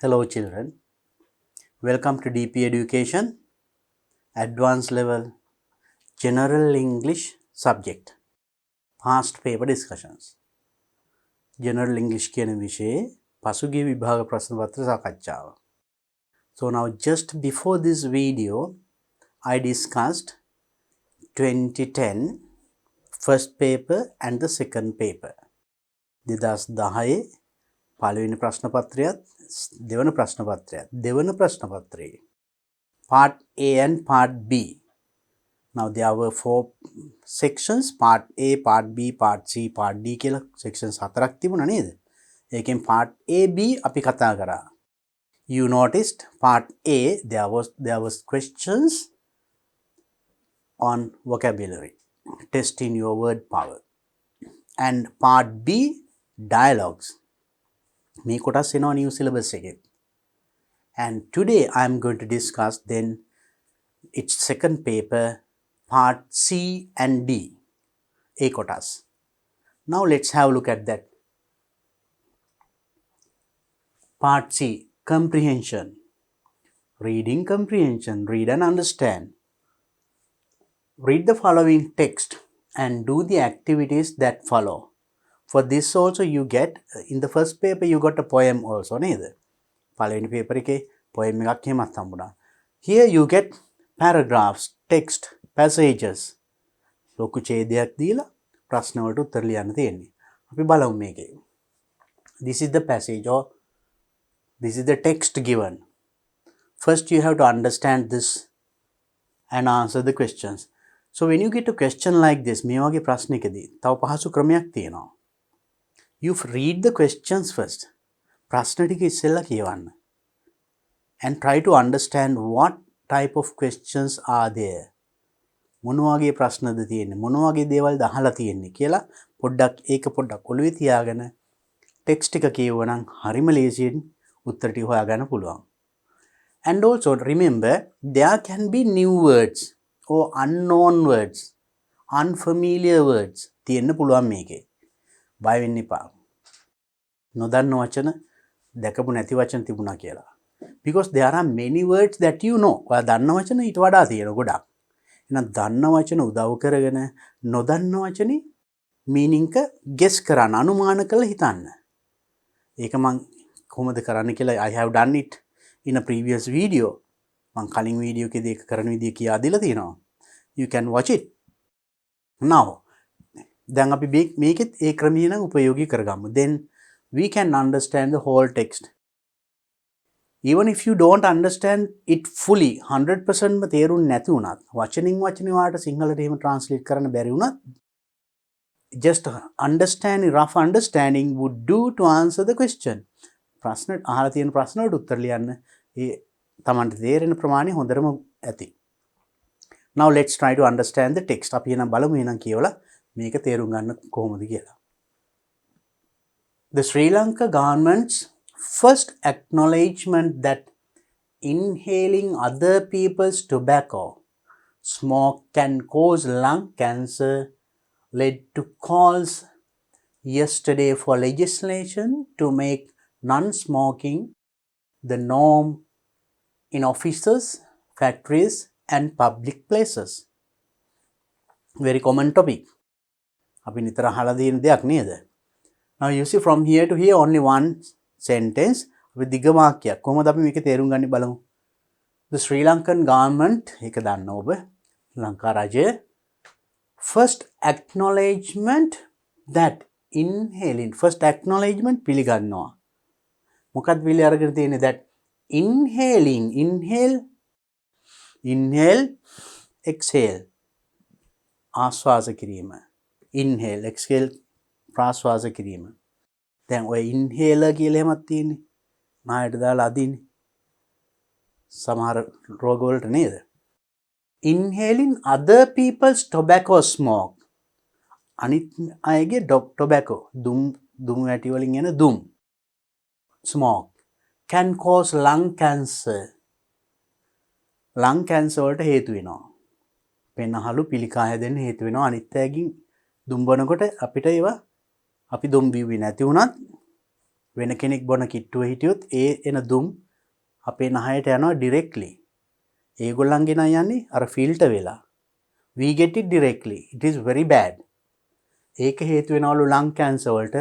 Hello children, welcome to DP Education, Advanced Level, General English subject, past paper discussions. General English කියන විෂයේ පසුගිය විභාග ප්‍රශ්න පත්‍ර සාකච්ඡාව. So now just before this video, I discussed 2010 first paper and the second paper. 2010 පළවෙනි ප්‍රශ්න පත්‍රයත් දෙවන ප්‍රශ්න පත්‍රයත් දෙවන ප්‍රශ්න පත්‍රයේ part A and part B. Now there were 4 sections, part A, part B, part C, part D කියලා sections 4ක් තිබුණා නේද? ඒකෙන් part A, B අපි කතා කරා. You noticed part A there was questions on vocabulary, testing your word power. And part B dialogues. මේ කොටස් එනවා new syllabus එකේ. And today I am going to discuss then its second paper, part C and D, A kotas. Now let's have a look at that. Part C, comprehension. Reading comprehension, read and understand. Read the following text and do the activities that follow. For this also you get, in the first paper you got a poem also, neither. පළවෙනි paper එකේ poem එකක් එහෙමත් හම්බුණා. Here you get paragraphs, text, passages. ලොකු ඡේදයක් දීලා ප්‍රශ්න වලට උත්තර ලියන්න තියෙන්නේ. අපි බලමු මේකේ. This is the passage or this is the text given. First you have to understand this and answer the questions. So when you get a question like this, මේ වගේ ප්‍රශ්නයකදී තව පහසු ක්‍රමයක් තියෙනවා. You read the questions first. ප්‍රශ්න ටික ඉස්සෙල්ලා කියවන්න. And try to understand what type of questions are there. මොන වගේ ප්‍රශ්නද තියෙන්නේ? මොන වගේ දේවල්ද අහලා තියෙන්නේ කියලා පොඩ්ඩක් ඔළුවේ තියාගෙන ටෙක්ස්ට් එක කියවනම් හරිම ලේසියෙන් උත්තර ටික හොයාගන්න පුළුවන්. And also remember there can be new words or unknown words, unfamiliar words තියෙන්න පුළුවන් මේකේ. බය වෙන්න එපා. නොදන්න වචන දැකපු නැති වචන තිබුණා කියලා. Because there are many words that you know. ඔයා දන්න වචන ඊට වඩා තියෙන ගොඩක්. එහෙනම් දන්න වචන උදව් කරගෙන නොදන්න වචනේ meaning එක guess කරන්න, අනුමාන කරලා හිතන්න. ඒක මම කොහොමද කරන්න කියලා I have done it in a previous video. මම කලින් වීඩියෝ එකේදී ඒක කරන විදිය කියා දීලා තියෙනවා. You can watch it. Now දැන් අපි මේකෙත් ඒ ක්‍රමය නම් උපයෝගී කරගමු. Then we can understand the whole text. Even if you don't understand it fully 100% තේරුම් නැති වුණත් වචනින් වචනේ වාට සිංහලට එහෙම translate කරන්න බැරි වුණත් just understanding, rough understanding would do to answer the question. ප්‍රශ්න අහලා තියෙන ප්‍රශ්න වලට උත්තර ලියන්න ඒ Tamanට තේරෙන ප්‍රමාණය හොඳටම ඇති. Now let's try to understand the text. අපි එනම් බලමු එනම් කියවලා මේක තේරුම් ගන්න කොහොමද කියලා. The Sri Lanka government's first acknowledgement that inhaling other people's tobacco smoke can cause lung cancer led to calls yesterday for legislation to make non-smoking the norm in offices, factories and public places. Very common topic. අපි නිතර අහලා තියෙන දෙයක් නේද? Now you see from here to here only one sentence with දිග වාක්‍යයක්. කොහොමද අපි මේක තේරුම් ගන්නේ බලමු. The Sri Lankan government ඒක දන්න ඔබ ලංකා රජය first acknowledgement that inhaling first acknowledgement පිළිගන්නවා. මොකක්ද පිළි අරගෙන තියෙන්නේ that inhaling inhale exhale ආශ්වාස කිරීම inhale exhale ප්‍රාශ්වාස කිරීම. දැන් ඔය inhaler කියලා එහෙමත් තියෙන්නේ. නායට දාලා අදින්නේ. සමහර රෝග වලට නේද? Inhaling other people's tobacco smoke. අනිත් අයගේ tobacco දුම් වැටි වලින් එන දුම් smoke can cause lung cancer. lung cancer වලට හේතු වෙනවා. පෙනහළු පිළිකා හැදෙන්න හේතු වෙනවා. අනිත් අයගෙන් දුම් බොනකොට අපිට ඒවා අපි දුම් බිව්වේ නැති වුණත් වෙන කෙනෙක් බොන කිට්ටුව හිටියොත් ඒ එන දුම් අපේ නහයට යනවා directly. ඒගොල්ලන්ගේ නම් යන්නේ අර ෆිල්ටර් වෙලා. We get it directly. It is very bad. ඒක හේතු වෙනවලු lung cancer වලට.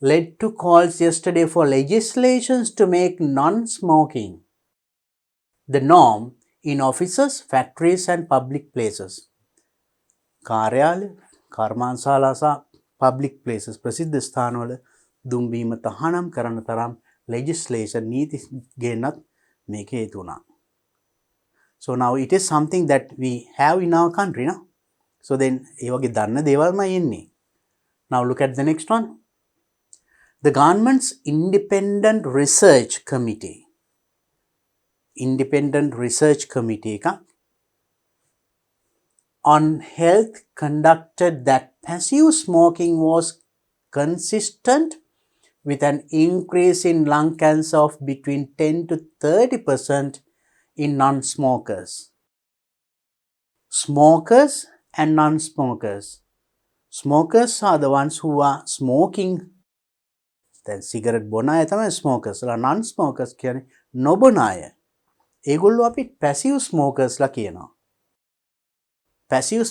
Led to calls yesterday for legislations to make non-smoking the norm in offices, factories and public places. කාර්යාලය, කර්මාන්තශාලා සහ public places ප්‍රසිද්ධ ස්ථානවල දුම් බීම තහනම් කරන තරම් legislation නීති ගෙන්නත් මේක හේතු වුණා. So now it is something that we have in our country, no? So then ඒ වගේ දන්න දේවල්මයි එන්නේ. Now look at the next one. The government's independent research committee එක on health conducted that passive smoking was consistent with an increase in lung cancer of between 10 to 30% in non-smokers. Smokers and non-smokers. Smokers are the ones who are smoking. Then cigarette බොන අය තමයි smokers. Non-smokers කියන්නේ නොබොන අය. ඒගොල්ලෝ අපි passive smokers ලා කියනවා. Passive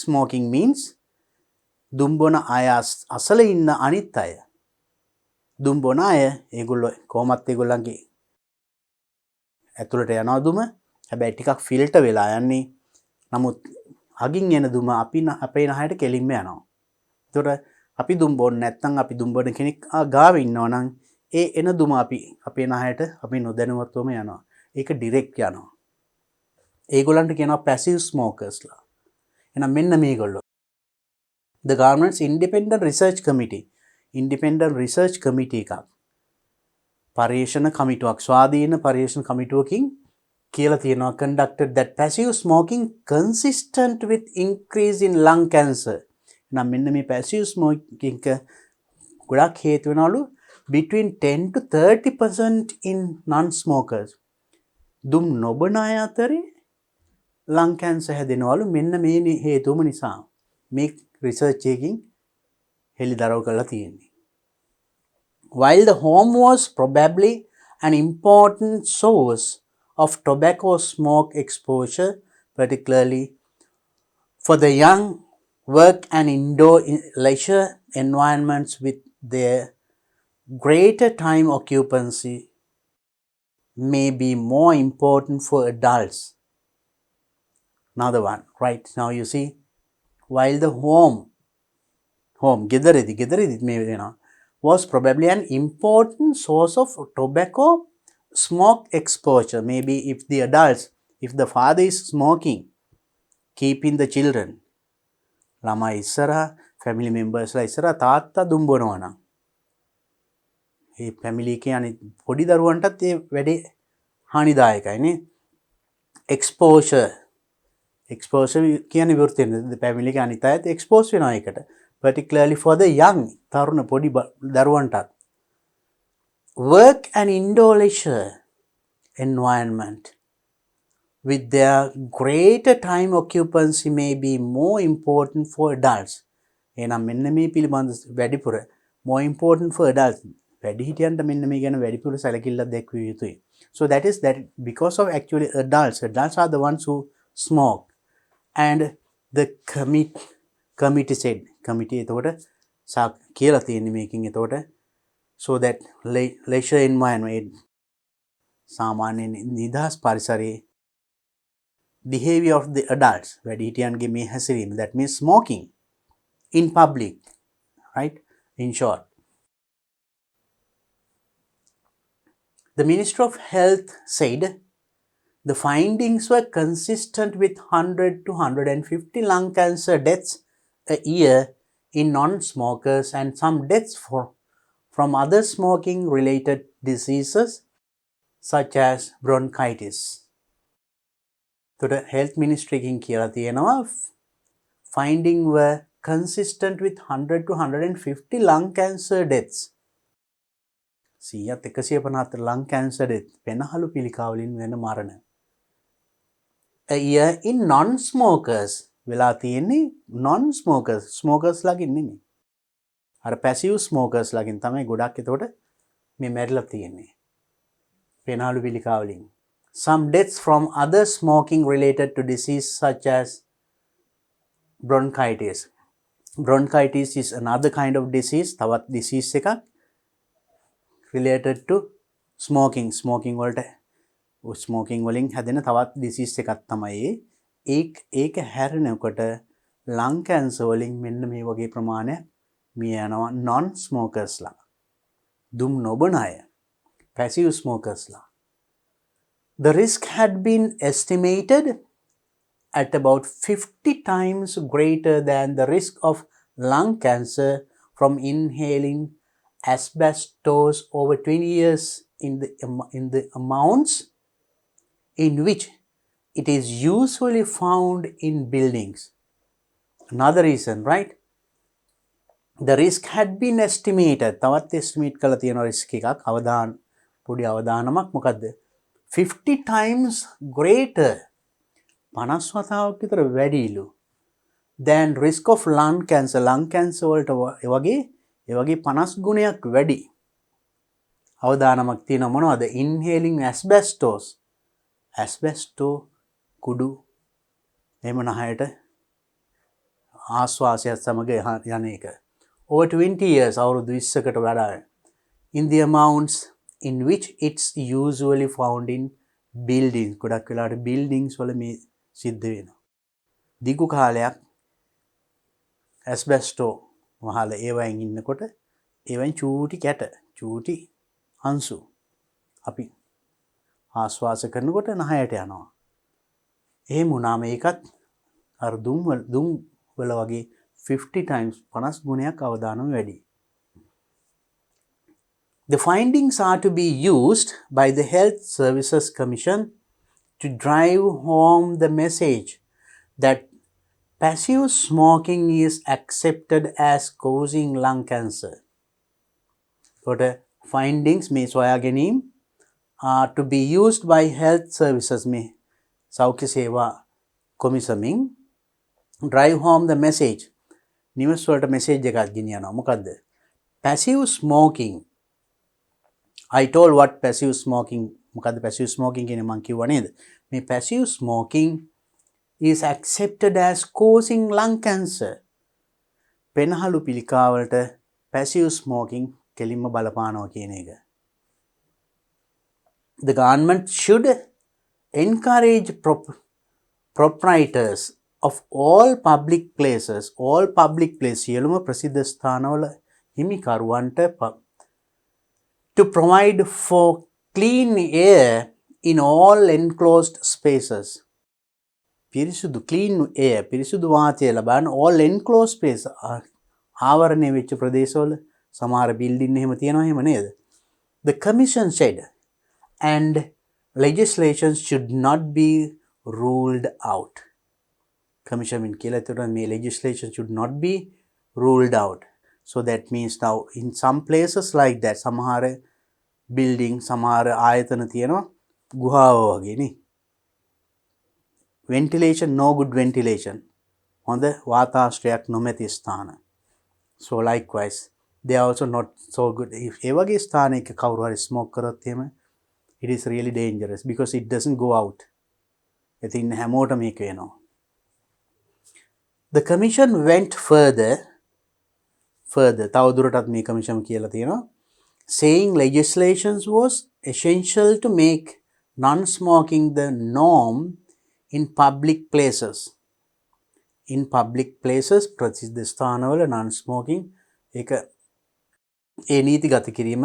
smoking means දුම් බොන අය අසල ඉන්න අනිත් අය. දුම් බොන අය ඒගොල්ලෝ කොහොමත් ඒගොල්ලන්ගේ ඇතුළට යනවා දුම. හැබැයි ටිකක් ෆිල්ටර් වෙලා යන්නේ. නමුත් අගින් එන දුම අපේ නහයට කෙලින්ම යනවා. ඒතකොට අපි දුම් බොන්නේ නැත්නම් අපි දුම් බොන කෙනෙක් ගාව ඉන්නවා නම් ඒ එන දුම අපේ නහයට අපි නොදැනුවත්වම යනවා. ඒක ඩිරෙක්ට් යනවා. ඒගොල්ලන්ට කියනවා passive smokers ලා. එහෙනම් මෙන්න මේගොල්ලෝ. The government's independent research committee එකක්. පර්යේෂණ කමිටුවක් ස්වාධීන පර්යේෂණ කමිටුවකින් කියලා තියෙනවා conducted that passive smoking consistent with increase in lung cancer. නම් මෙන්න මේ passive smoking එක ගොඩක් හේතු වෙනවලු between 10 to 30% in non-smokers. දුම් නොබන අය අතරේ lung cancer හැදෙනවලු මෙන්න මේ හේතුම නිසා. මේ රිසර්ච් එකකින් හෙළිදරව් කරලා තියෙන්නේ. While the home was probably an important source of tobacco smoke exposure, particularly for the young, work and indoor leisure environments with their greater time occupancy may be more important for adults. Another one, right? Now you see, while the home, ගෙදරදී මේ වෙනවා. Was probably an important source of tobacco smoke exposure. Maybe if the father is smoking, keeping the children, ළමයි ඉස්සරහා family members ලා ඉස්සරහා තාත්තා දුම් බොනවා නම් ඒ family එකේ අනිත් පොඩි දරුවන්ටත් ඒ වැඩේ හානිදායකයි නේ. exposure කියන්නේ විවෘතෙන් family එකේ අනිත් අයත් expose වෙනවා ඒකට. Particularly for the young, තරුණ පොඩි දරුවන්ටත්. Work and indoor leisure environment with their greater time occupancy may be more important for adults. එහෙනම් මෙන්න මේ පිළිබඳ වැඩිපුර more important for adults. වැඩිහිටියන්ට මෙන්න මේ ගැන වැඩිපුර සැලකිල්ලක් දැක්විය යුතුයි. So that because of actually adults are the ones who smoke. And the committee said, එතකොට කියලා තියෙන්නේ මේකින් එතකොට so that leisure environment සාමාන්‍ය නිදහස් පරිසරයේ behavior of the adults වැඩිහිටියන්ගේ මේ හැසිරීම, that means smoking in public, right? In short, the Minister of Health said the findings were consistent with 100 to 150 lung cancer deaths a year in non-smokers and some deaths from other smoking related diseases such as bronchitis. So the health ministry එකකින් කියලා තියෙනවා finding were consistent with 100 to 150 lung cancer deaths. 150 lung cancer death පෙනහළු පිළිකාවලින් වෙන මරණ. A year in non-smokers වෙලා තියෙන්නේ non-smokers, smokers ලාගින් නෙමෙයි. අර passive smokers ලාගින් තමයි ගොඩක් එතකොට මේ මැරිලා තියෙන්නේ. පෙනාලු පිළිකා වලින්. Some deaths from other smoking related to disease such as bronchitis. Bronchitis is another kind of disease. තවත් disease එකක් related to smoking. Smoking වලින් හැදෙන තවත් disease එකක් තමයි. ඒක හැරෙනකොට lung cancer වලින් මෙන්න මේ වගේ ප්‍රමාණයක් මිය යනවා non smokers ලා. දුම් නොබන අය. passive smokers ලා. The risk had been estimated at about 50 times greater than the risk of lung cancer from inhaling asbestos over 20 years in the amounts in which it is usually found in buildings. Another reason, right? The risk had been estimated. තවත් estimate කළා තියෙන risk එකක් පොඩි අවදානමක් මොකද්ද? 50 times greater 50 වතාවක් විතර වැඩිලු than risk of lung cancer. lung cancer වලට ඒ වගේ 50 ගුණයක් වැඩි. අවදානමක් තියෙනවා මොනවද? inhaling asbestos. කුඩු එහෙම නහයට ආශ්වාසයත් සමග යන එක. Over 20 years අවුරුදු 20කට වඩා in the amounts in which it's usually found in buildings. ගොඩක් වෙලාවට buildings වල මේ සිද්ධ වෙනවා. දිගු කාලයක් asbestos වහල ඒවයින් ඉන්නකොට ඒවයින් චූටි කැට චූටි හංසු අපි ආශ්වාස කරනකොට නහයට යනවා. එහෙම වුණාම ඒකත් අර දුම් වල වගේ 50 times 50 ගුණයක් අවදානම වැඩි. The findings are to be used by the Health Services Commission to drive home the message that passive smoking is accepted as causing lung cancer. කොට findings මේ සොයා ගැනීම are to be used by health services මේ සෞඛ්‍ය සේවා කොමිසමින් drive home the message නිවස් වලට message එකක් ගෙනියනවා. මොකද්ද? passive smoking. I told what passive smoking මොකද්ද passive smoking කියන්නේ මං කිව්වා නේද? මේ passive smoking is accepted as causing lung cancer. පෙනහළු පිළිකා වලට passive smoking කෙලින්ම බලපානවා කියන එක. The government should encourage proprietors of all public places සියලුම ප්‍රසිද්ධ ස්ථානවල හිමිකරුවන්ට to provide for clean air in all enclosed spaces. පිරිසුදු වාතය ලබන all enclosed space ආවරණය වෙච්ච ප්‍රදේශවල සමහර බිල්ඩින් එහෙම තියෙනවා එහෙම නේද? The commission said and legislation should not be ruled out. Commission කියලා එතකොට මේ legislation should not be ruled out. So that means now in some places like that සමහර building සමහර ආයතන තියෙනවා ගුහාව වගේ නේ. Ventilation, no good ventilation. හොඳ වාතාශ්‍රයක් නොමැති ස්ථාන. So likewise they are also not so good. If ඒ වගේ ස්ථානයක කවුරු හරි smoke කරොත් එහෙම it is really dangerous because it doesn't go out. ඉතින් හැමෝටම මේක වෙනවා. The commission went further තවදුරටත් මේ commission කියලා තියෙනවා saying legislation was essential to make non-smoking the norm in public places. In public places ප්‍රසිද්ධ ස්ථානවල non-smoking ඒක ඒ නීති ගත කිරීම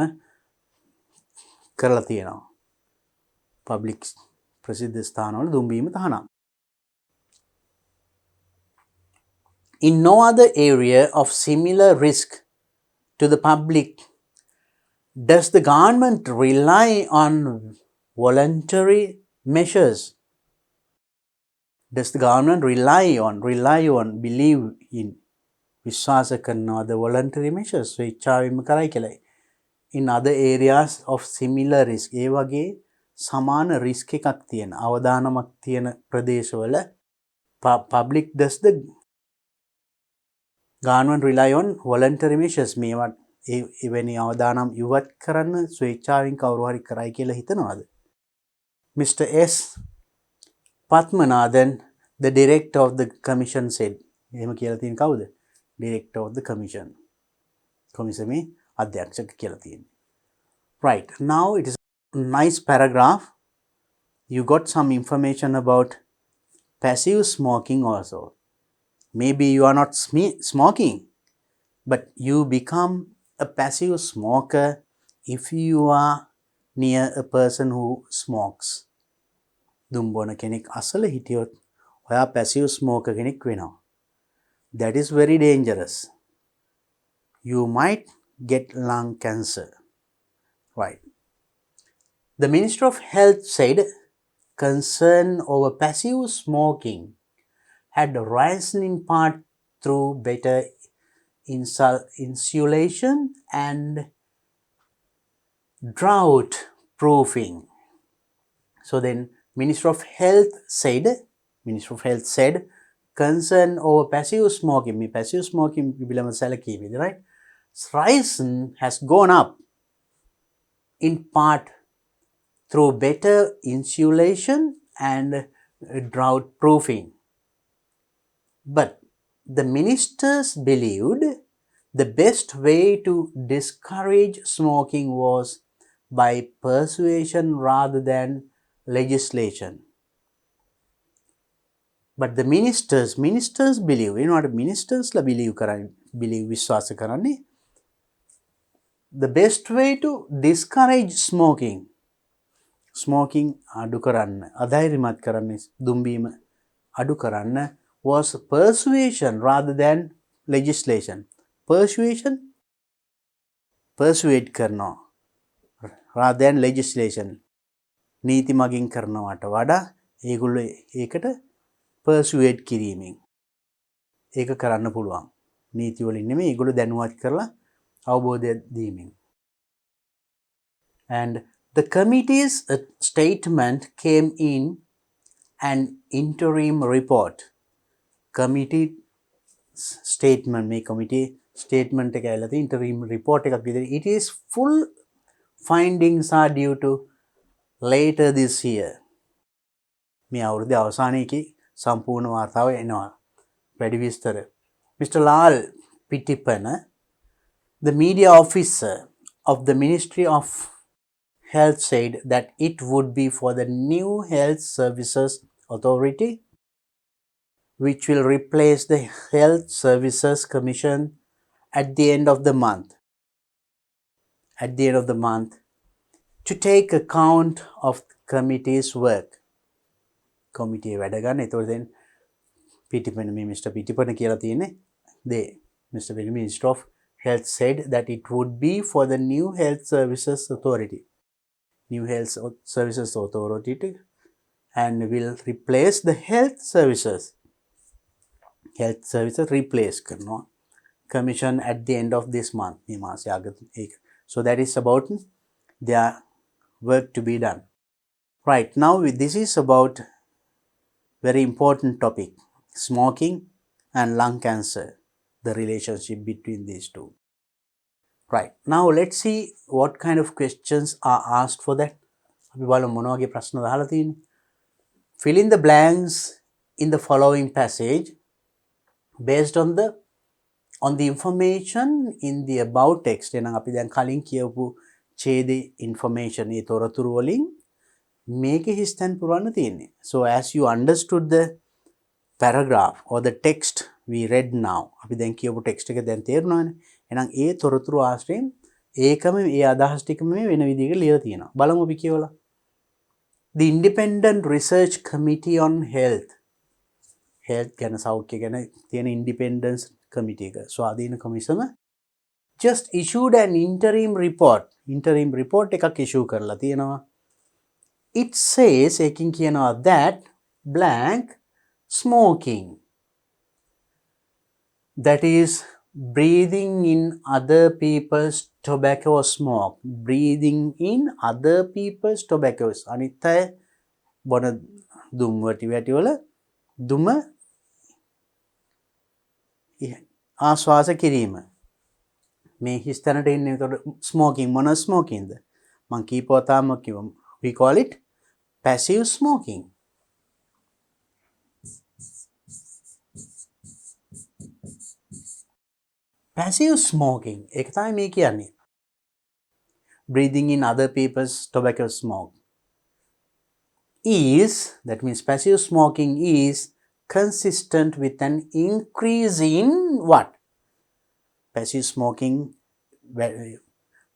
කරලා තියෙනවා. public ප්‍රසිද්ධ ස්ථානවල දුම්බීම තහනම්. In no other area of similar risk to the public does the government rely on voluntary measures. Does the government rely on, believe in, විශ්වාස කරනවා the voluntary measures ස්වේච්ඡාවෙන්ම කරයි කියලා. In other areas of similar risk ඒ වගේ සමාන risk එකක් තියෙන අවදානමක් තියෙන ප්‍රදේශවල public does the government rely on voluntary measures මේවා එවැනි අවදානම් ඉවත් කරන්න ස්වේච්ඡාවෙන් කවුරු හරි කරයි කියලා හිතනවාද? Mr. S. Patmanathan, the director of the commission said. එහෙම කියලා තියෙන කවුද? Director of the commission. කොමිසමේ අධ්‍යක්ෂක කියලා තියෙන්නේ. Right. Now it is a nice paragraph. You got some information about passive smoking also. Maybe you are not smoking, but you become a passive smoker if you are near a person who smokes. දුම්බොන කෙනෙක් අසල හිටියොත් ඔයා passive smoker කෙනෙක් වෙනවා. That is very dangerous. You might get lung cancer. Right. The Minister of Health said concern over passive smoking had risen in part through better insulation and drought proofing. So then Minister of Health said concern over passive smoking, passive smoking right? Risen has gone up in part through better insulation and drought proofing. But the ministers believed the best way to discourage smoking was by persuasion rather than legislation. But the ministers believe, you know what ministers la believe විශ්වාස කරන්නේ, the best way to discourage smoking අඩු කරන්න, අධෛර්යමත් කරන්න, දුම්බීම අඩු කරන්න was persuasion rather than legislation. Persuade කරනවා rather than legislation. නීති මගින් කරනවට වඩා ඒගොල්ලෝ ඒකට persuade කිරීමෙන් ඒක කරන්න පුළුවන්. නීති වලින් නෙමෙයි, ඒගොල්ලෝ දැනුවත් කරලා අවබෝධය දීමෙන්. And the committee's statement came in an interim report. Committee statement, මේ committee statement එක ඇවිල්ලා තියෙන interim report එකක් විදිහට. It is full findings are due to later this year. මේ අවුරුද්දේ අවසානයේදී සම්පූර්ණ වාර්තාව එනවා. වැඩි විස්තර. Mr. Lal Pitipana, the media officer of the Ministry of Health, said that it would be for the new Health Services Authority, which will replace the Health Services Commission at the end of the month. To take account of the committee's work. Committee වැඩ ගන්න. එතකොට දැන් පිටිපන මේ Mr. පිටිපන කියලා තියෙන්නේ. Mr. Minister of Health said that it would be for the new Health Services Authority. New Health Services Authority and will replace the health services. Health services replace කරනවා. Commission at the end of this month. මේ මාසයේ අග ඒක. So that is about their work to be done. Right, now this is about very important topic, smoking and lung cancer, the relationship between these two. Right, now let's see what kind of questions are asked for that. අපි බලමු මොන වගේ ප්‍රශ්න අහලා තියෙන්නේ. Fill in the blanks in the following passage based on the information in the above text. එහෙනම් අපි දැන් කලින් කියවපු ඡේදේ information ඒ තොරතුරු වලින් මේකේ හිස්තැන් පුරවන්න තියෙන්නේ. So as you understood the paragraph or the text we read now, අපි දැන් කියවපු text එක දැන් තේරුණානේ. එහෙනම් ඒ තොරතුරු ආශ්‍රයෙන් ඒකම ඒ අදහස් ටිකම මේ වෙන විදිහකට ලියලා තියෙනවා. බලමු අපි කියවලා. The Independent Research Committee on Health ගැන සෞඛ්‍ය ගැන තියෙන Independence Committee එක. ස්වාධීන කොමිසම just issued an interim report එකක් issue කරලා තියෙනවා. It says එකකින් කියනවා that blank smoking, that is breathing in other people's tobacco smoke. Breathing in other people's tobacco. අනිත් අය බොන දුම් වැටි වල දුම ආශ්වාස කිරීම. මේ හිස්තැනට ඉන්නේ. එතකොට ස්මෝකින් මොන ස්මෝකින්ද? මං කීපවතාවම කිව්වා. We call it passive smoking. Passive smoking ඒක තමයි මේ කියන්නේ. Breathing in other people's tobacco smoke is, that means passive smoking is consistent with an increase in what? Passive smoking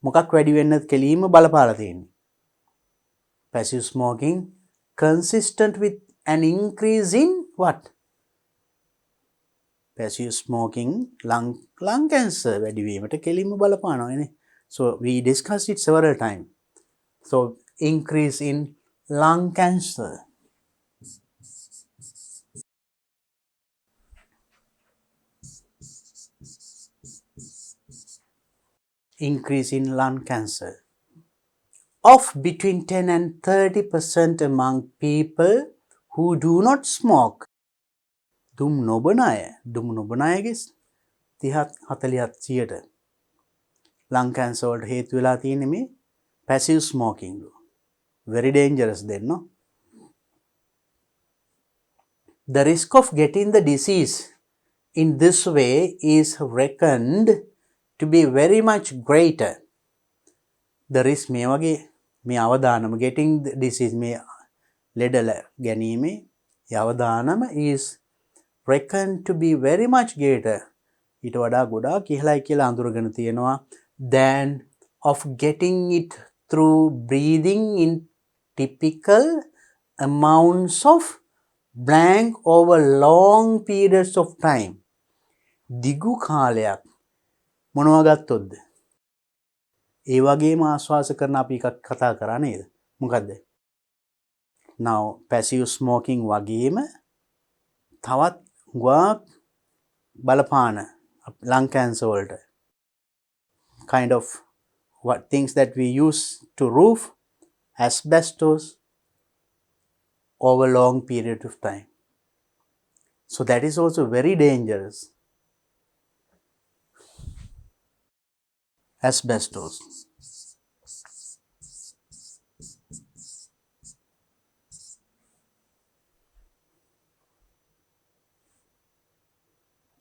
මොකක් වැඩි වෙන්නද කෙලීම බලපාලා තියෙන්නේ. Passive smoking consistent with an increase in what? Passive smoking lung cancer වැඩි වීමට කෙලින්ම බලපානවානේ. So we discussed it several times. So increase in lung cancer. Increase in lung cancer of between 10 and 30% among people who do not smoke. දුම් නොබන අයගේ 30-40% lung cancer වලට හේතු වෙලා තියෙන්නේ මේ passive smoking. Very dangerous then, no? The risk of getting the disease in this way is reckoned to be very much greater. The risk මේ වගේ මේ අවදානම getting the disease මේ ලෙඩ ගැනීමේ අවදානම is reckoned to be very much greater. ඊට වඩා ගොඩාක් ඉහළයි කියලා අඳුරගෙන තියෙනවා than of getting it through breathing in typical amounts of blank over long periods of time. දිගු කාලයක් මොනවා ගත්තොත්ද? ඒ වගේම ආශ්වාස කරන අපි එකක් කතා කරා නේද? මොකද්ද? Now passive smoking වගේම තවත් ගොඩක් බලපාන lung cancer වලට kind of what things that we use to roof, asbestos over long period of time. So that is also very dangerous. Asbestos.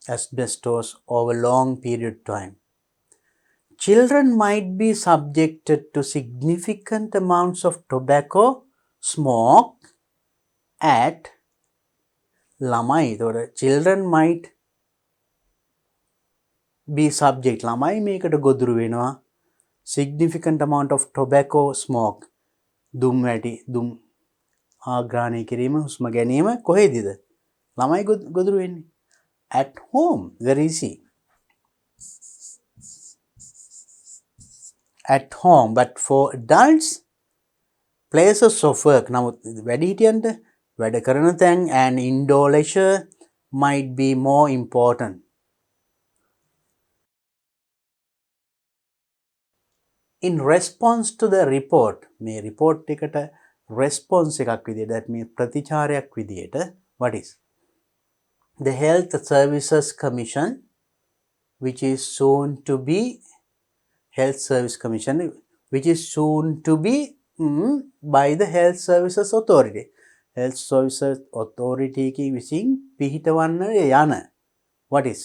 Asbestos over long period of time. Children might be subjected to significant amounts of tobacco smoke at ළමයි. එතකොට children might be subject. ළමයි මේකට ගොදුරු වෙනවා. Significant amount of tobacco smoke. දුම් වැටි දුම් ආග්‍රහණය කිරීම හුස්ම ගැනීම කොහෙදද? ළමයි ගොදුරු වෙන්නේ. At home, very easy. At home, but for adults, places of work, නමුත් වැඩිහිටියන්ට වැඩ කරන තැන් and indoor leisure might be more important. In response to the report, මේ report එකට response එකක් විදියට, that means ප්‍රතිචාරයක් විදියට, what is? The Health Services Commission, which is soon to be Health Service Commission, which is soon to be by the Health Services Authority. Health Services Authority ki විසින් පිහිටවන්න යන what is?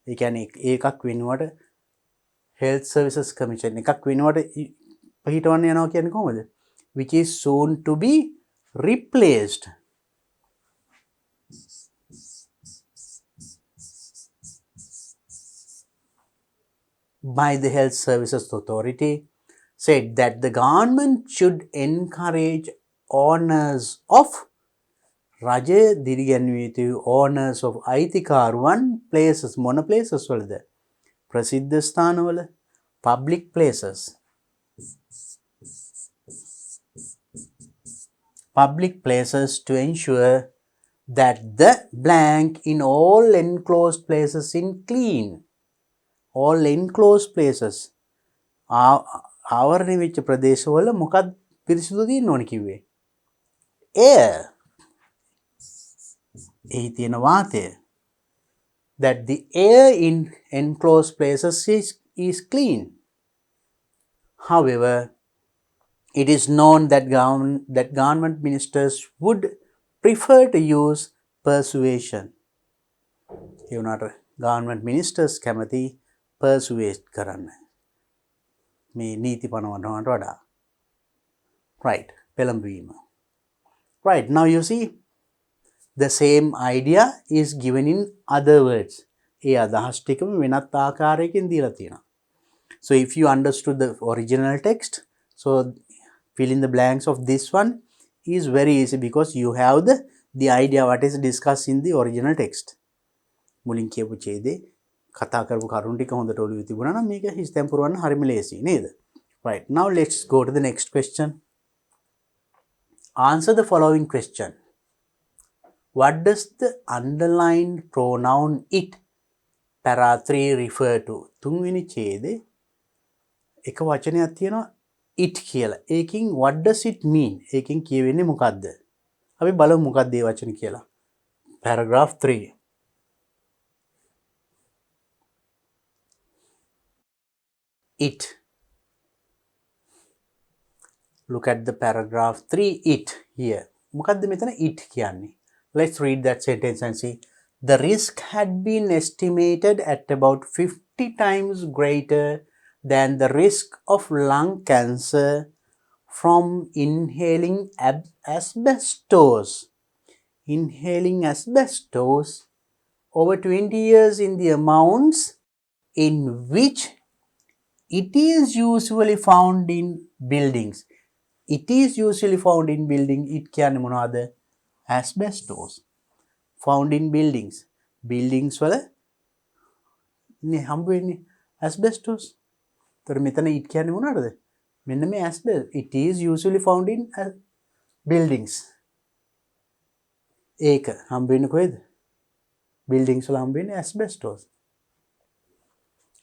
ඒ කියන්නේ ඒකක් වෙනුවට Health Services Commission එකක් වෙනුවට පිහිටවන්න යනවා කියන්නේ කොහොමද? Which is soon to be replaced. By the Health Services Authority, said that the government should encourage owners of රජය දිරිගැන්විය යුතු owners of අයිතිකාරුවන් places මොන places වලද? ප්‍රසිද්ධ ස්ථානවල public places. Public places to ensure that the blank in all enclosed places in clean. All enclosed places. ආවරණය වෙච්ච ප්‍රදේශවල මොකක්ද පිරිසිදු තියෙන්න ඕන කිව්වේ? Air. එහි තියෙන වාතය. That the air in enclosed places is is clean. However, it is known that government ministers would prefer to use persuasion. ඒ වුණාට government ministers කැමති persuade කරන්න. මේ නීති පනවනවට වඩා. Right, පෙළඹවීම. Right, now you see the same idea is given in other words. ඒ අදහස් ටිකම වෙනත් ආකාරයකින් දීලා තියෙනවා. So if you understood the original text, so fill in the blanks of this one is very easy because you have the idea what is discussed in the original text. මුලින් කියපු ඡේදේ කතා කරපු කරුණු ටික හොඳට ඔළුවේ තිබුණා නම් මේක හිස්තැන් පුරවන්න හරිම ලේසියි නේද? Right, now let's go to the next question. Answer the following question. What does the underlined pronoun it para 3 refer to? තුන්වෙනි ඡේදේ එක වචනයක් තියෙනවා it කියලා. ඒකින් what does it mean? ඒකින් කියවෙන්නේ මොකද්ද? අපි බලමු මොකක්ද ඒ වචනේ කියලා. Paragraph 3. It. Look at the paragraph 3 it here. මොකද්ද මෙතන it කියන්නේ? Let's read that sentence and see. The risk had been estimated at about 50 times greater than the risk of lung cancer from inhaling asbestos. Inhaling asbestos over 20 years in the amounts in which it is usually found in buildings. It is usually found in building. It කියන්නේ මොනවද? Asbestos. Found in buildings. Buildings වල නේ හම්බ වෙන්නේ asbestos. තර මෙතන it කියන්නේ මොනවද? මෙන්න මේ asbestos. It is usually found in buildings. ඒක හම්බ වෙන්නේ කොහෙද? Buildings වල හම්බ වෙන්නේ asbestos.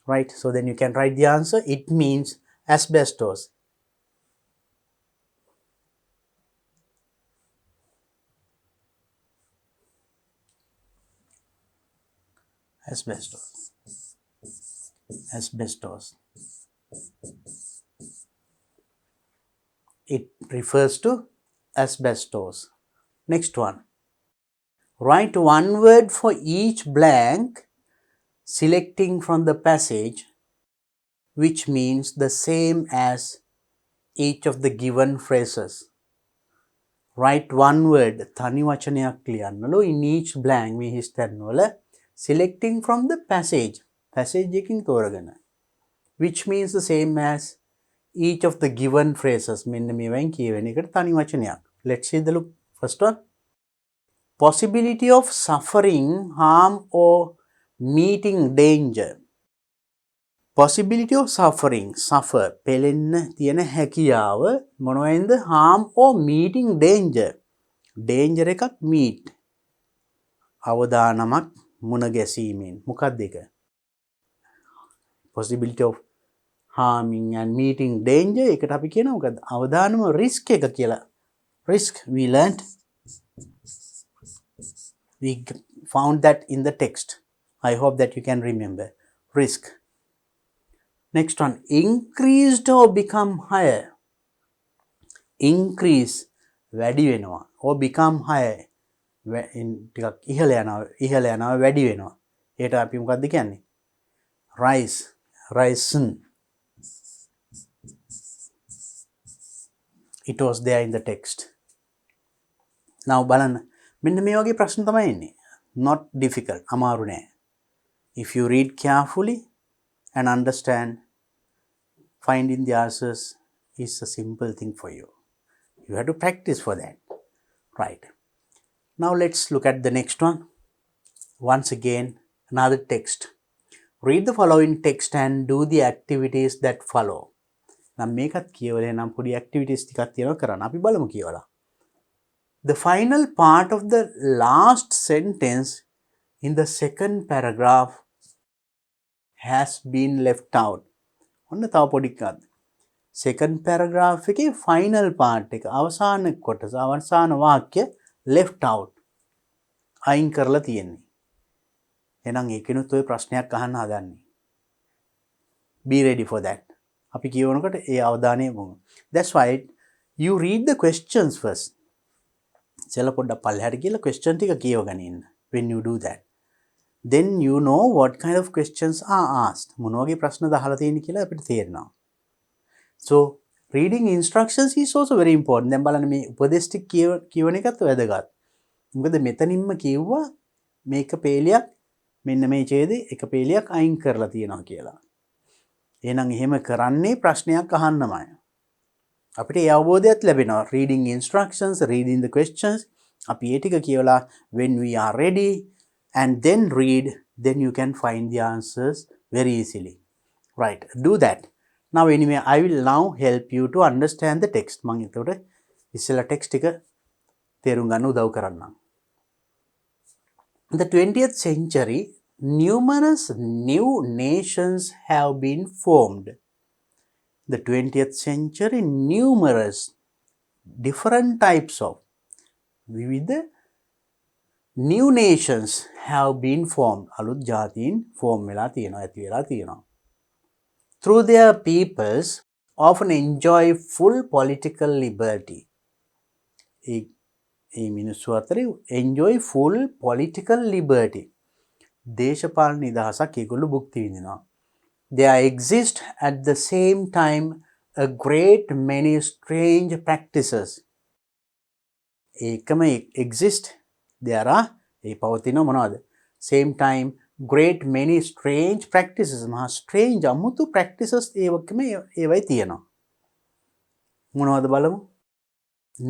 Right, so then you can write the answer. It means asbestos. Asbestos. Asbestos. It refers to asbestos. Next one. Write one word for each blank, selecting from the passage which means the same as each of the given phrases. Write one word, තනි වචනයක් ලියන්නලු in each blank මේ හිස්තැන් වල selecting from the passage. Passage එකකින් තෝරගෙන. Which means the same as each of the given phrases. මෙන්න මේවෙන් කියවෙන එකට තනි වචනයක්. Let's see the look. First one. Possibility of suffering, harm or meeting danger. Possibility of suffering, suffer, පෙලෙන්න තියෙන හැකියාව මොනවයින්ද? harm or meeting danger. danger එකක් meet. අවදානමක් මුණ ගැසීමෙන්. මොකක්ද ඒක? Possibility of harming and meeting danger එකට අපි කියනවා මොකද්ද? අවදානම risk එක කියලා. Risk we learned. We found that in the text. I hope that you can remember. Risk. Next one. Increased or become higher. Increase. වැඩි වෙනවා. Or become higher. ටිකක් ඉහළ යනවා වැඩි වෙනවා. ඒකට අපි මොකක්ද කියන්නේ? Rise. Risen. It was there in the text. Now බලන්න. මෙන්න මේ වගේ ප්‍රශ්න තමයි එන්නේ. Not difficult. අමාරු නෑ. If you read carefully and understand, finding the answers is a simple thing for you. You have to practice for that. Right. Now let's look at the next one. Once again, another text. Read the following text and do the activities that follow. නම් මේකත් කියවලා නම් පොඩි activities ටිකක් තියෙනවා කරන්න. අපි බලමු කියවලා. The final part of the last sentence in the second paragraph has been left out. ඔන්න තව පොඩි එකක්. Second paragraph එකේ final part එක අවසාන කොටස අවසාන වාක්‍ය left out. අයින් කරලා තියෙන්නේ. එහෙනම් ඒකිනුත් ඔය ප්‍රශ්නයක් අහන්න හදන්නේ. be ready for that. අපි කියවනකොට ඒ අවධානය යොමු. That's why you read the questions first. ඉතල පොඩ්ඩක් පල්ලෙහාට ගිහලා question ටික කියවගෙන ඉන්න. When you do that, then you know what kind of questions are asked. මොන වගේ ප්‍රශ්නද අහලා තියෙන්නේ කියලා අපිට තේරෙනවා. So reading instructions is also very important. දැන් බලන්න මේ උපදේශ ටික කියවන එකත් වැදගත්. මොකද මෙතනින්ම කිව්වා මේක පේලියක් මෙන්න මේ ඡේදේ එක පේලියක් අයින් කරලා තියෙනවා කියලා. එහෙනම් එහෙම කරන්නේ ප්‍රශ්නයක් අහන්නමයි. අපිට ඒ අවබෝධයත් ලැබෙනවා. Reading instructions, reading the questions. අපි ඒ ටික කියවලා when we are ready and then read, then you can find the answers very easily. Right, do that. Now anyway, I will now help you to understand the text. මම එතකොට ඉස්සෙල්ලා text එක තේරුම් ගන්න උදව් කරන්නම්. In the 20th century, numerous new nations have been formed. The 20th century, numerous different types of විවිධ new nations have been formed. අලුත් ජාතීන් form වෙලා තියෙනවා, ඇති වෙලා තියෙනවා. Through their peoples often enjoy full political liberty. ඒ මිනිස්සු අතරේ enjoy full political liberty. දේශපාලන නිදහසක් ඒගොල්ලෝ භුක්ති විඳිනවා. There exist at the same time a great many strange practices. ඒකම exist. There are ඒ පවතින මොනවද? Same time great many strange practices. මහා strange අමුතු practices ඒවකම ඒවයි තියෙනවා. මොනවද බලමු?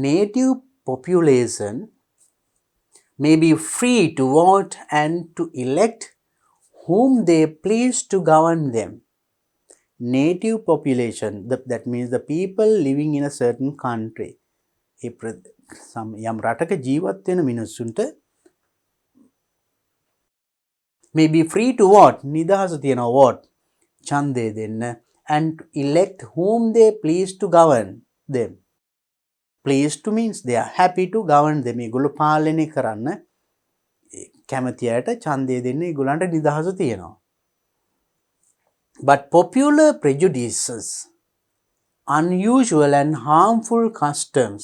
Native population may be free to vote and to elect whom they please to govern them. Native population, that means the people living in a certain country. යම් රටක ජීවත් වෙන මිනිස්සුන්ට may be free to vote, නිදහස තියෙනවා vote, ඡන්දය දෙන්න, and to elect whom they please to govern them. Pleased to means they are happy to govern them. ඒගොල්ලෝ පාලනය කරන්න කැමති අයට ඡන්දය දෙන්න ඒගොල්ලන්ට නිදහස තියෙනවා. But popular prejudices, unusual and harmful customs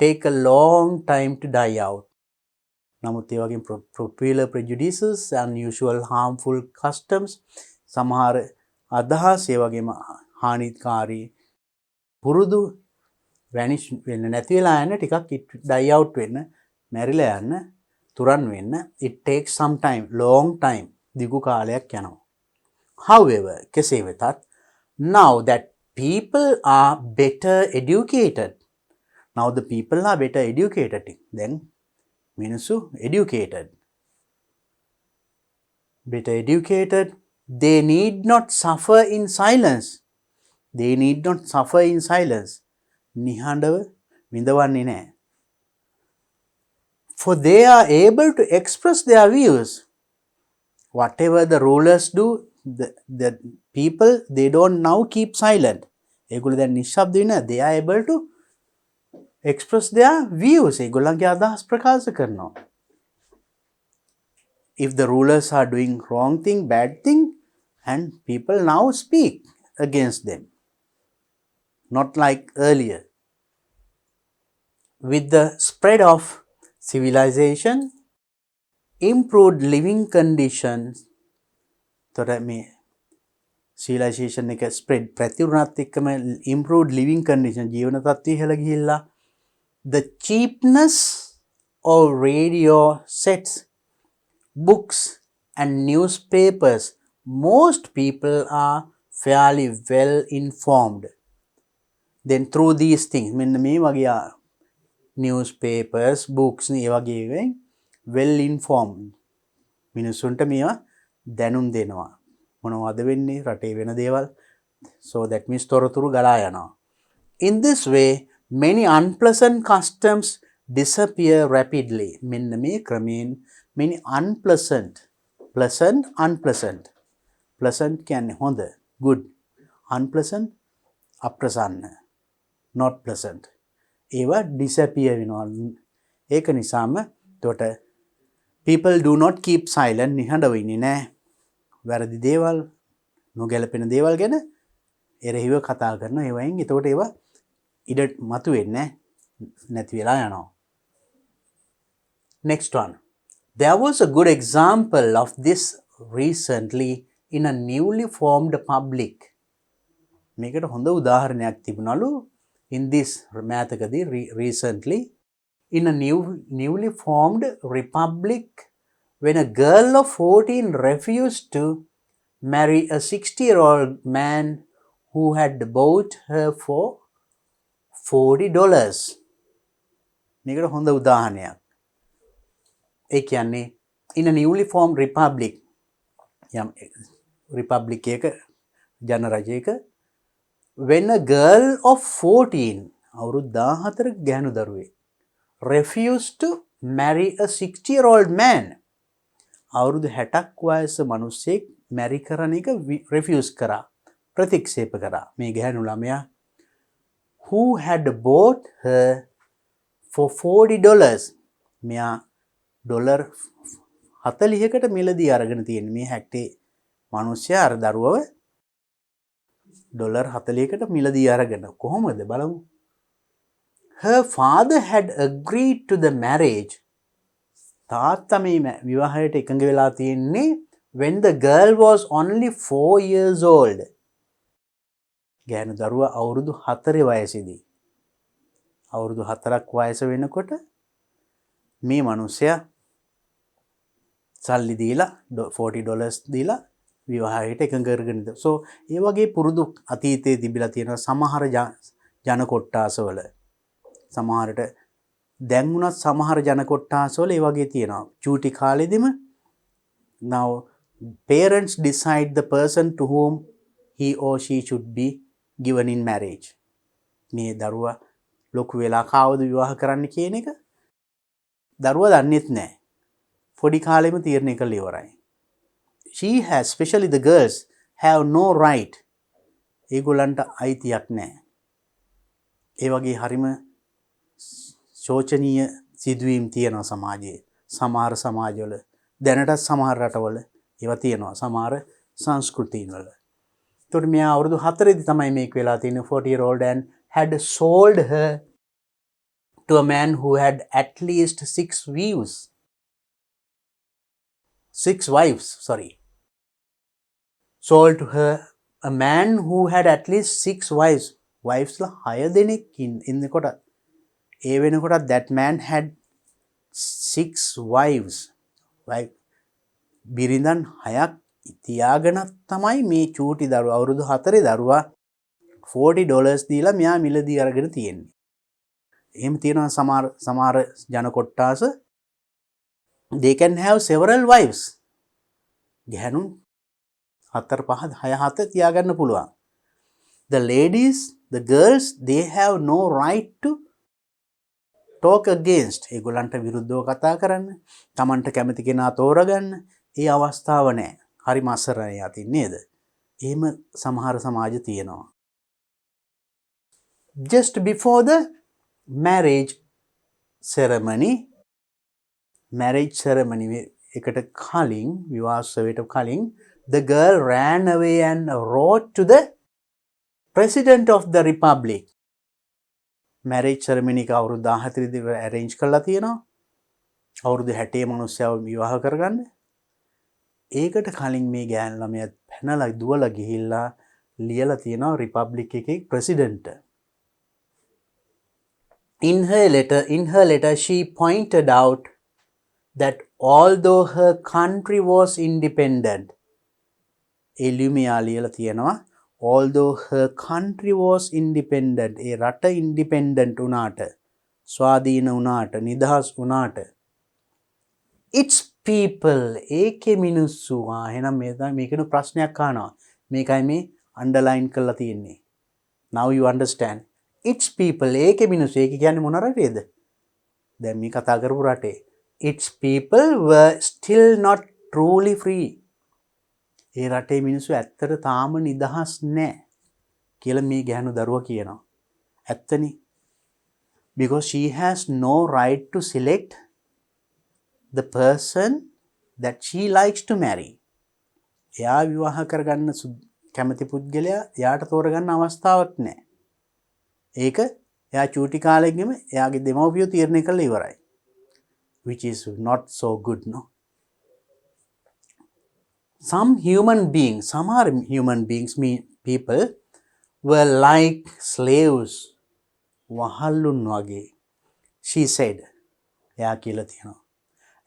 take a long time to die out. නමුත් ඒ වගේ popular prejudices, unusual harmful customs, සමහර අදහස් ඒ වගේම හානිකාරී පුරුදු vanish වෙන්න නැති වෙලා යන ටිකක් die out වෙන්න, මැරිලා යන්න, තුරන් වෙන්න it takes some time, long time, දිගු කාලයක් යනවා. However, කෙසේ වෙතත්, now that people are better educated, now the people are better educated, then මිනිස්සු educated, better educated, they need not suffer in silence. They need not suffer in silence. නිහඬව විඳවන්නේ නැහැ. For they are able to express their views. Whatever the rulers do, the people, they don't now keep silent. ඒගොල්ලෝ දැන් නිශ්ශබ්ද වෙන, they are able to express their views. ඒගොල්ලන්ගේ අදහස් ප්‍රකාශ කරනවා. If the rulers are doing wrong thing, bad thing, and people now speak against them. Not like earlier. With the spread of civilization, improved living conditions, තොර මේ civilization එක spread ප්‍රතිවුණත් එක්කම improved living condition, ජීවන තත්ත්වය ඉහළ ගිහිල්ලා, the cheapness of radio sets, books and newspapers, most people are fairly well informed. Then through these things, මෙන්න මේ වගේ newspapers, books ඒ වගේ well informed මිනිස්සුන්ට මේවා දැනුම් දෙනවා. මොනවද වෙන්නේ රටේ වෙන දේවල්. So that means තොරතුරු ගලා යනවා. In this way, many unpleasant customs disappear rapidly. මෙන්න මේ ක්‍රමයෙන් many unpleasant, pleasant, unpleasant. Pleasant කියන්නේ හොඳ, good. Unpleasant, අප්‍රසන්න, not pleasant. ඒවා disappear වෙනවා. ඒක නිසාම තොට people do not keep silent, නිහඬව ඉන්නේ නැහැ. වැරදි දේවල් නොගැලපෙන දේවල් ගැන එරෙහිව කතා කරන ඒවයින් එතකොට ඒවා ඉඩ මතු වෙන්නේ නැති වෙලා යනවා. Next one. There was a good example of this recently in a newly formed public. මේකට හොඳ උදාහරණයක් තිබුණලු in this මෑතකදී recently in a newly formed republic when a girl of 14 refused to marry a 60-year-old man who had bought her for $40. මේකට හොඳ උදාහරණයක්. ඒ කියන්නේ in a newly formed republic යම් republic එක ජනරජයක when a girl of 14 අවුරුදු 14 ගැහණු දරුවෙක් refused to marry a 60-year-old man අවුරුදු 60ක් වයස මිනිස්සෙක් මැරි කරන එක refuse කරා ප්‍රතික්ෂේප කරා මේ ගැහණු ළමයා who had bought her for $40 මෙයා ඩොලර් 40කට මිලදී අරගෙන තියෙන මේ හැක්ටේ මිනිස්සයා අර දරුවව ඩොලර් 40කට මිලදී අරගෙන කොහොමද බලමු. Her father had agreed to the marriage. තාත්තා මේ විවාහයට එකඟ වෙලා තියෙන්නේ when the girl was only 4 years old. ගැහණු දරුවා අවුරුදු 4 වයසේදී. අවුරුදු 4ක් වයස වෙනකොට මේ මිනිසයා සල්ලි දීලා $40 දීලා විවාහයට එකඟ කරගෙන ඉඳ. So ඒ වගේ පුරුදු අතීතයේ තිබිලා තියෙනවා සමහර ජන කොට්ටාසවල. සමහරට දැන් වුණත් සමහර ජන කොට්ටාසවල ඒ වගේ තියෙනවා. චූටි කාලෙදිම now parents decide the person to whom he or she should be given in marriage. මේ දරුවා ලොකු වෙලා කාවද විවාහ කරන්න කියන එක දරුවා දන්නේත් නැහැ. පොඩි කාලෙම තීරණය කළ ඉවරයි. She has, especially the girls, have no right. ඒගොල්ලන්ට අයිතියක් නැහැ. ඒ වගේ හරිම ශෝචනීය සිදුවීම් තියෙනවා සමාජයේ. සමහර සමාජවල දැනටත් සමහර රටවල ඒවා තියෙනවා. සමහර සංස්කෘතීන් වල. ඒතකොට මෙයා අවුරුදු 4 දී තමයි මේක වෙලා තියෙන්නේ 40-year-old and had sold her to a man who had at least 6 wives, sold to her a man who had at least 6 wives. Wives la 6 දෙනෙක් ඉන්නකොට ඒ වෙනකොට that man had 6 wives. බිරිඳන් 6ක් තියාගෙන තමයි මේ චූටි දරුවා අවුරුදු 4 දරුවා $40 දීලා මෙයා මිලදී අරගෙන තියෙන්නේ. එහෙම තියෙනවා සමහර ජන කොට්ටාස they can have several wives. ගැහණු 4 5 6 7 තියාගන්න පුළුවන්. The ladies, the girls, they have no right to talk against. ඒගොල්ලන්ට විරුද්ධව කතා කරන්න, Tamanට කැමති කෙනා තෝරගන්න ඒ අවස්ථාව නැහැ. හරිම අසරණයි යතින් නේද? එහෙම සමහර සමාජ තියෙනවා. Just before the marriage ceremony එකට කලින් විවාහෝත්සවයට කලින් the girl ran away and wrote to the president of the republic. marriage ceremony එක අවුරුදු 14 දී arrange කරලා තියෙනවා. අවුරුදු 60 මිනිස්සුව විවාහ කරගන්න. ඒකට කලින් මේ ගෑන් ළමයා පැනලා දුවලා ගිහිල්ලා ලියලා තියෙනවා republic එකේ president. In her letter she pointed out that although her country was independent, එලිමියා ලියලා තියෙනවා although her country was independent, ඒ රට independent වුණාට, ස්වාධීන වුණාට, නිදහස් වුණාට, its people, ඒකේ මිනිස්සු එහෙනම් මේකන ප්‍රශ්නයක් අහනවා. මේකයි මේ underline කරලා තියෙන්නේ. Now you understand. its people, ඒකේ මිනිස්සු, ඒක කියන්නේ මොන රටේද? දැන් මේ කතා කරපු රටේ. its people were still not truly free. ඒ රටේ මිනිස්සු ඇත්තට තාම නිදහස් නැහැ කියලා මේ ගැහණු දරුවා කියනවා. ඇත්තනේ. Because she has no right to select the person that she likes to marry. එයා විවාහ කරගන්න කැමති පුද්ගලයා එයාට තෝරගන්න අවස්ථාවක් නැහැ. ඒක එයා චූටි කාලෙකම එයාගේ දෙමව්පියෝ තීරණය කරලා ඉවරයි. Which is not so good, no? Some human beings, people were like slaves. වහල්ලුන් වගේ. She said. එයා කියලා තියෙනවා.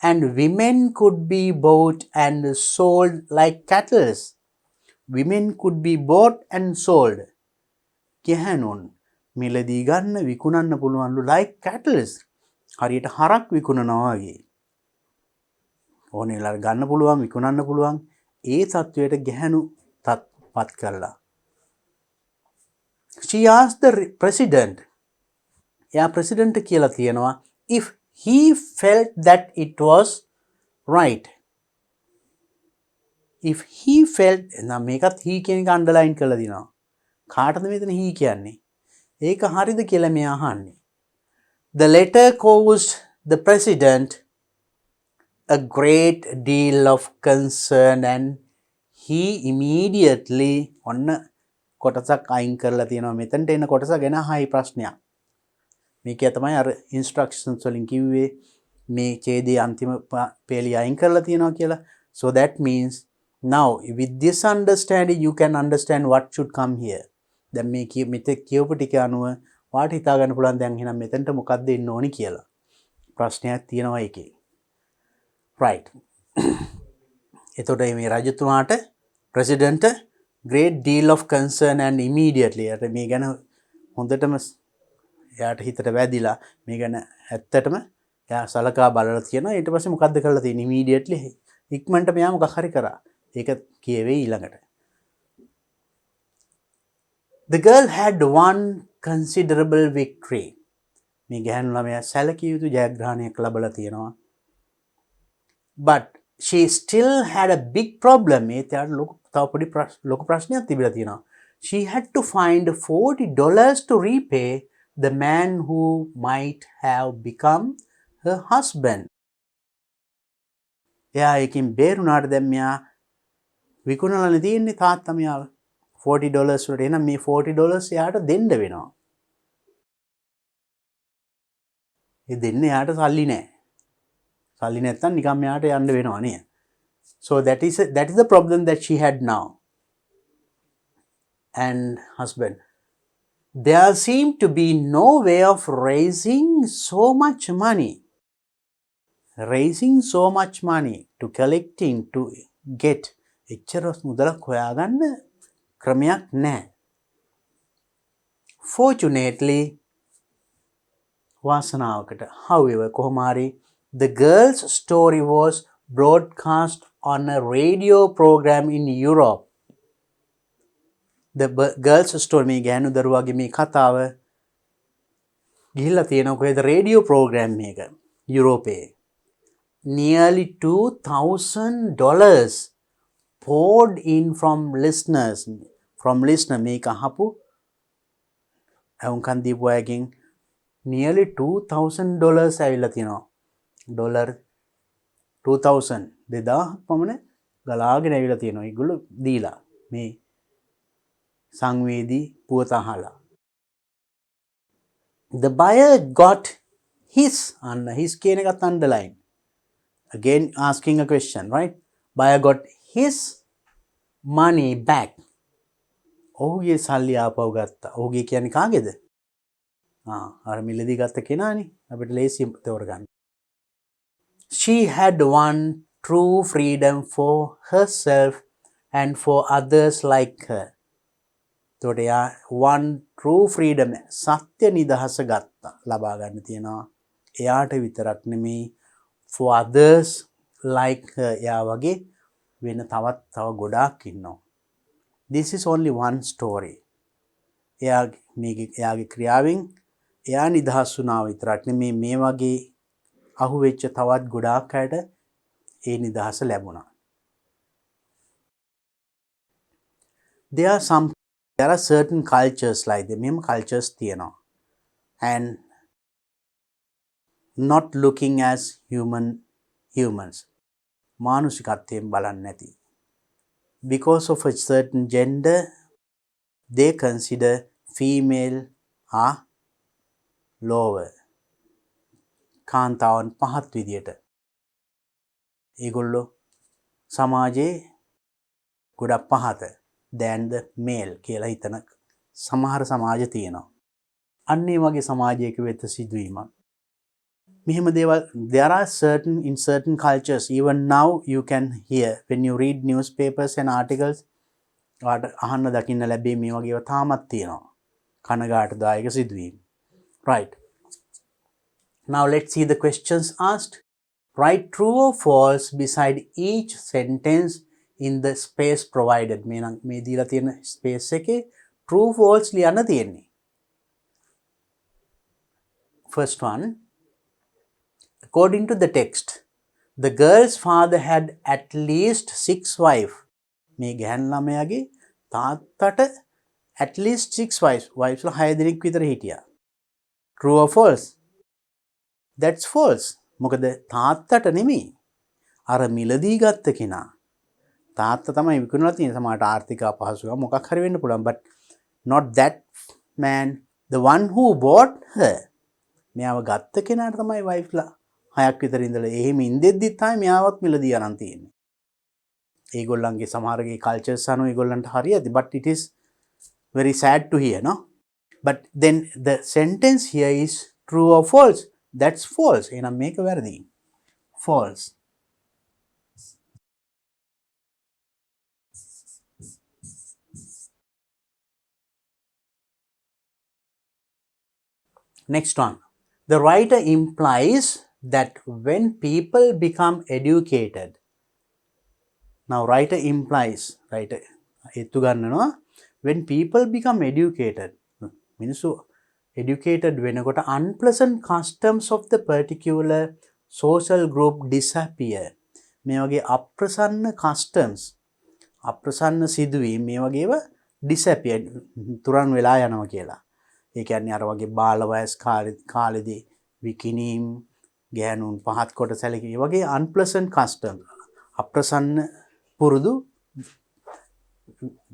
And women could be bought and sold like cattle. Women could be bought and sold. ගැහැණුන් මිලදී ගන්න විකුණන්න පුළුවන්ලු like cattle. හරියට හරක් විකුණනවා වගේ. ඕනෙලා ගන්න පුළුවන් විකුණන්න පුළුවන් ඒ තත්වයට ගැහැණු පත් කරලා. She asked the president. එයා president කියලා තියෙනවා if he felt that it was right. If he felt නම් මේකත් he කියන එක underline කරලා දිනවා. කාටද මෙතන he කියන්නේ? ඒක හරිද කියලා මෙයා අහන්නේ. The letter caused the president a great deal of concern and he immediately ඔන්න කොටසක් අයින් කරලා තියෙනවා. මෙතනට එන කොටස ගැන හයි ප්‍රශ්නයක්. මේක තමයි අර instructions වලින් කිව්වේ මේ ඡේදයේ අන්තිම පේලිය අයින් කරලා තියෙනවා කියලා. So that means now with this understanding you can understand what should come here. දැන් මේ මෙතෙක් කියවපු ටික අනුව වාට හිතා ගන්න පුළුවන් දැන් එහෙනම් මෙතනට මොකක්ද එන්න ඕනි කියලා. ප්‍රශ්නයක් තියෙනවා ඒකේ. right. එතකොට මේ රජතුමාට president great deal of concern and immediately අර මේ ගැන හොඳටම එයාට හිතට වැදිලා මේ ගැන ඇත්තටම එයා සලකා බලලා තියෙනවා. ඊට පස්සේ මොකද්ද කරලා තියෙන්නේ? immediately ඉක්මනට මෙයා මොකක් හරි කරා. ඒක කියවේ ඊළඟට. The girl had one considerable victory. මේ ගැහැණු ළමයා සැලකිය යුතු ජයග්‍රහණයක් ලැබලා තියෙනවා. But she still had a big problem. ඒ ත්‍යාට ලොකු ප්‍රශ්නයක් තිබිලා තියෙනවා. She had to find $40 to repay the man who might have become her husband. එයා ඒකින් බේරුණාට දැන් මෙයා විකුණලානේ තියෙන්නේ තාත්තා මෙයාව. $40 වලට එනම් මේ $40 එයාට දෙන්න වෙනවා. ඒ දෙන්න එයාට සල්ලි නැහැ. සල්ලි නැත්තම් නිකන් මෙයාට යන්න වෙනවා නේ. So that is the problem that she had now. And husband. There seemed to be no way of raising so much money. Raising so much money to collecting to get එච්චර මුදලක් හොයාගන්න ක්‍රමයක් නැහැ. Fortunately, වාසනාවකට, however, කොහොම හරි the girl's story was broadcast on a radio program in Europe. The girl's story මේ ගෑනු දරුවාගේ මේ කතාව ගිහිල්ලා තියෙනවා කොහෙද? රේඩියෝ ප්‍රෝග්‍රෑම් එක යුරෝපයේ. Nearly $2,000 poured in from listener මේක අහපු අවුන්කන් දීපු අයගෙන් nearly $2,000 ඇවිල්ලා තියෙනවා. ඩොලර් 2000 පමණ ගලාගෙන ඇවිල්ලා තියෙනවා. ඒගොල්ලෝ දීලා මේ සංවේදී පුවත අහලා. The buyer got his කියන එකත් underline. Again asking a question, right? Buyer got his money back. ඔහුගේ සල්ලි ආපහු ගත්තා. ඔහුගේ කියන්නේ කාගේද? අර මිලදී ගත්ත කෙනානේ. අපිට ලේසි තෝරගන්න. She had won true freedom for herself and for others like her. එතකොට එයා one true freedom සත්‍ය නිදහස ගත්තා. ලබා ගන්න තියෙනවා. එයාට විතරක් නෙමෙයි for others like her. එයා වගේ වෙන තව ගොඩාක් ඉන්නවා. This is only one story. එයාගේ ක්‍රියාවෙන් එයා නිදහස් වුණා විතරක් නෙමෙයි මේ වගේ අහුවෙච්ච තවත් ගොඩාක් අයට ඒ නිදහස ලැබුණා. There are certain cultures like that. මෙහෙම cultures තියෙනවා. And not looking as humans. මානුෂිකත්වයෙන් බලන්නේ නැති. because of a certain gender, they consider female are lower. කාන්තාවන් පහත් විදියට. ඒගොල්ලෝ සමාජයේ ගොඩක් පහත than the male කියලා හිතන සමහර සමාජ තියෙනවා. අන්න ඒ වගේ සමාජයක වෙත සිදුවීමක්. මෙහෙම දේවල් there are in certain cultures even now you can hear when you read newspapers and articles වාට අහන්න දකින්න ලැබේ මේ වගේ ඒවා තාමත් තියෙනවා. කනගාටුදායක සිදුවීම්. Right. Now let's see the questions asked. Write true or false beside each sentence in the space provided. මේ දීලා තියෙන space එකේ true false ලියන්න තියෙන්නේ. First one. According to the text, the girl's father had at least 6 wives. මේ ගැහැණු ළමයාගේ තාත්තට at least 6 wives. Wives ලා 6 දෙනෙක් විතර හිටියා. True or false? That's false. මොකද තාත්තට නෙමෙයි. අර මිලදී ගත්ත කෙනා. තාත්තා තමයි විකුණලා තියෙන්නේ. සමහරට ආර්ථික අපහසුකම් මොකක් හරි වෙන්න පුළුවන්. But not that man. The one who bought her. මෙයාව ගත්ත කෙනාට තමයි wife ලා 6ක් විතර ඉඳලා එහෙම ඉඳෙද්දි තමයි මෙයාවත් මිලදී අරන් තියෙන්නේ. ඒගොල්ලන්ගේ සමහරගේ කල්චර්ස් අනුව ඒගොල්ලන්ට හරියද. But it is very sad to hear, no? But then the sentence here is true or false. That's false. එහෙනම් මේක වැරදි. False. Next one. The writer implies that when people become educated. Now writer implies, writer හේතු ගන්නනවා when people become educated. මිනිස්සු educated වෙනකොට unpleasant customs of the particular social group disappear. මේ වගේ අප්‍රසන්න customs, අප්‍රසන්න සිදුවීම් මේ වගේව disappear තුරන් වෙලා යනවා කියලා. ඒ කියන්නේ අර වගේ බාල වයස් කාලෙදී විකිනීම් ගෑනුන් පහත් කොට සැලකීම වගේ unpleasant customs අප්‍රසන්න පුරුදු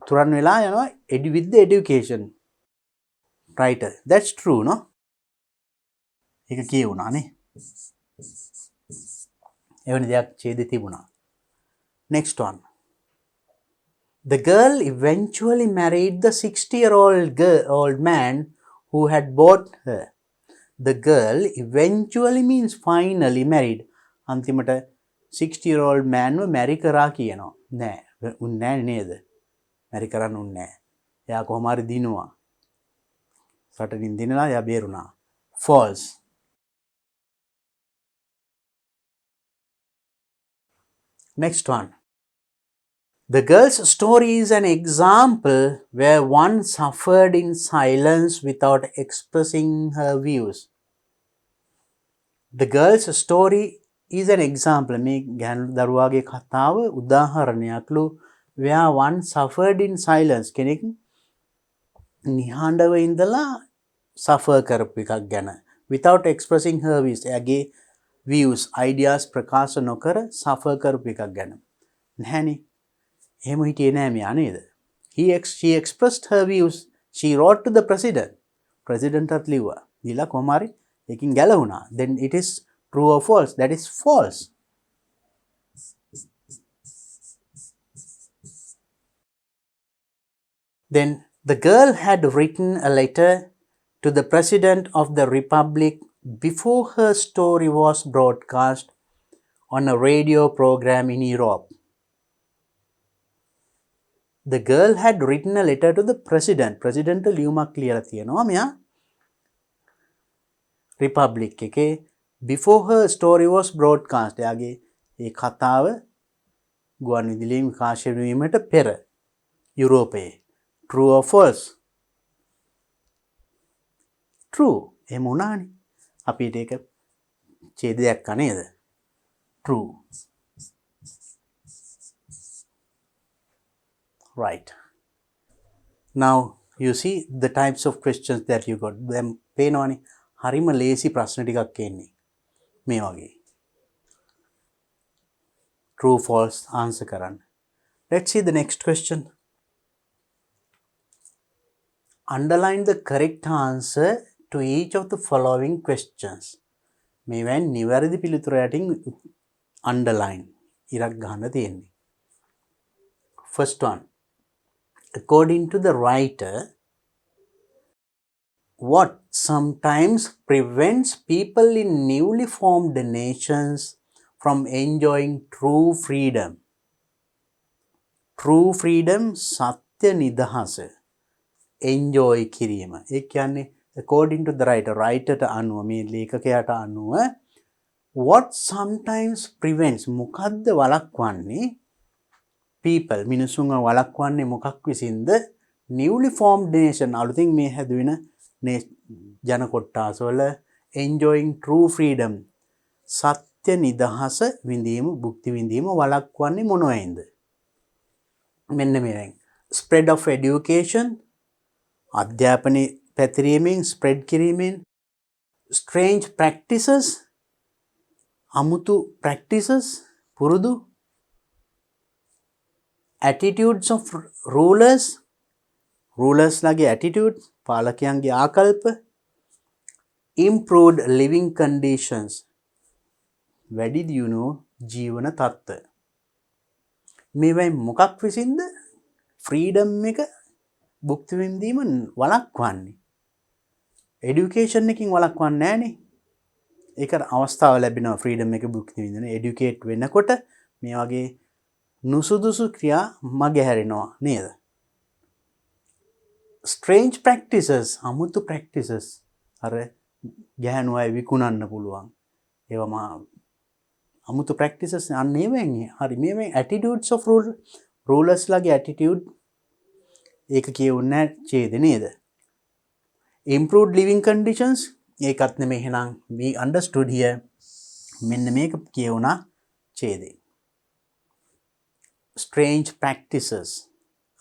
තුරන් වෙලා යනවා with the education. Writer. That's true, no? ඒක කියුණානේ. එවැනි දෙයක් ඡේදෙ තිබුණා. Next one. The girl eventually married the 60-year-old man who had bought her. The girl eventually means finally married. අන්තිමට 60-year-old man marry කරා කියනවා. නෑ. උන්නේ නෑ නේද? marry කරන්න උන්නේ නෑ. එයා කොහොම හරි දිනුවා. සටනින් දිනලා එයා බේරුණා. False. Next one. The girl's story is an example where one suffered in silence without expressing her views. The girl's story is an example. මේ ගැහැණු දරුවාගේ කතාව උදාහරණයක්ලු where one suffered in silence. කෙනෙක් නිහඬව ඉඳලා suffer කරපු එකක් ගැන. Without expressing her views. එයාගේ views, ideas ප්‍රකාශ නොකර suffer කරපු එකක් ගැන. නැහැනේ. එහෙම හිටියේ නෑ මෙයා නේද? She expressed her views. She wrote to the president. President අත් ලිව්වා. ලියලා කොහොම හරි ඒකින් ගැලවුණා. Then it is true or false? That is false. Then the girl had written a letter to the President of the Republic before her story was broadcast on a radio program in Europe. The girl had written a letter to the President. President ලියුමක් ලියලා තියෙනවා මෙයා Republic එකේ before her story was broadcast. එයාගේ ඒ කතාව ගුවන් විදුලියෙන් විකාශනය වීමට පෙර යුරෝපයේ. True or false? True. එහෙම වුණානේ. අපිට ඒක ඡේදයක් නේද? True. Right. Now you see the types of questions that you got. Them පේනවනේ. හරිම ලේසි ප්‍රශ්න ටිකක් එන්නේ. මේ වගේ. True false answer කරන්න. Let's see the next question. Underline the correct answer to each of the following questions. මේවෙන් නිවැරදි පිළිතුර යටින් underline ඉරක් ගන්න තියෙන්නේ. First one. According to the writer, what sometimes prevents people in newly formed nations from enjoying true freedom? True freedom, සත්‍ය නිදහස. Enjoy කිරීම. ඒ කියන්නේ according to the writer ට අනුව මේ ලේඛකයාට අනුව what sometimes prevents මොකද්ද වළක්වන්නේ people මිනිසුන්ව වළක්වන්නේ මොකක් විසින්ද newly formed nation අලුතින් මේ හැදුවෙන ජන කොට්ටාසවල enjoying true freedom සත්‍ය නිදහස විඳීම භුක්ති විඳීම වළක්වන්නේ මොනවෙන්ද මෙන්න මේවෙන් spread of education අධ්‍යාපනයේ පැතිරීමෙන් spread කිරීමෙන් strange practices අමුතු practices පුරුදු attitudes of rulers ලගේ attitude පාලකයන්ගේ ආකල්ප improved living conditions වැඩි දියුණු ජීවන තත්ත්ව මේවෙන් මොකක් විසින්ද freedom එක භුක්ති විඳීම වළක්වන්නේ education එකකින් වළක්වන්නේ නැහනේ ඒකට අවස්ථාව ලැබෙනවා freedom එක භුක්ති විඳින්න educate වෙනකොට මේ වගේ නුසුදුසු ක්‍රියා මගහැරෙනවා නේද strange practices අමුතු practices අර ගැහණු අය විකුණන්න පුළුවන් ඒවම අමුතු practices අන්න ඒවෙන් හරි මේවෙන් attitudes of rulers ලගේ attitude ඒක කියවන්නේ ඡේද නේද improved living conditions ඒකත් නෙමෙයි එහෙනම් we understood here මෙන්න මේක කියවුණා ඡේදේ strange practices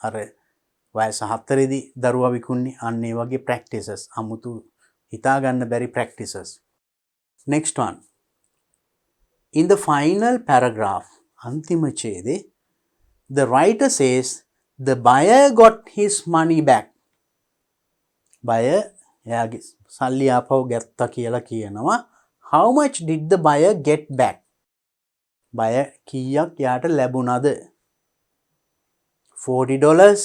අර වයස 4 දී දරුවා විකුණන්නේ අන්න ඒ වගේ practices අමුතු හිතා ගන්න බැරි practices next one in the final paragraph antima chede the writer says the buyer got his money back buyer එයාගේ සල්ලි ආපහු ගත්තා කියලා කියනවා how much did the buyer get back buyer කීයක් යාට ලැබුණාද $40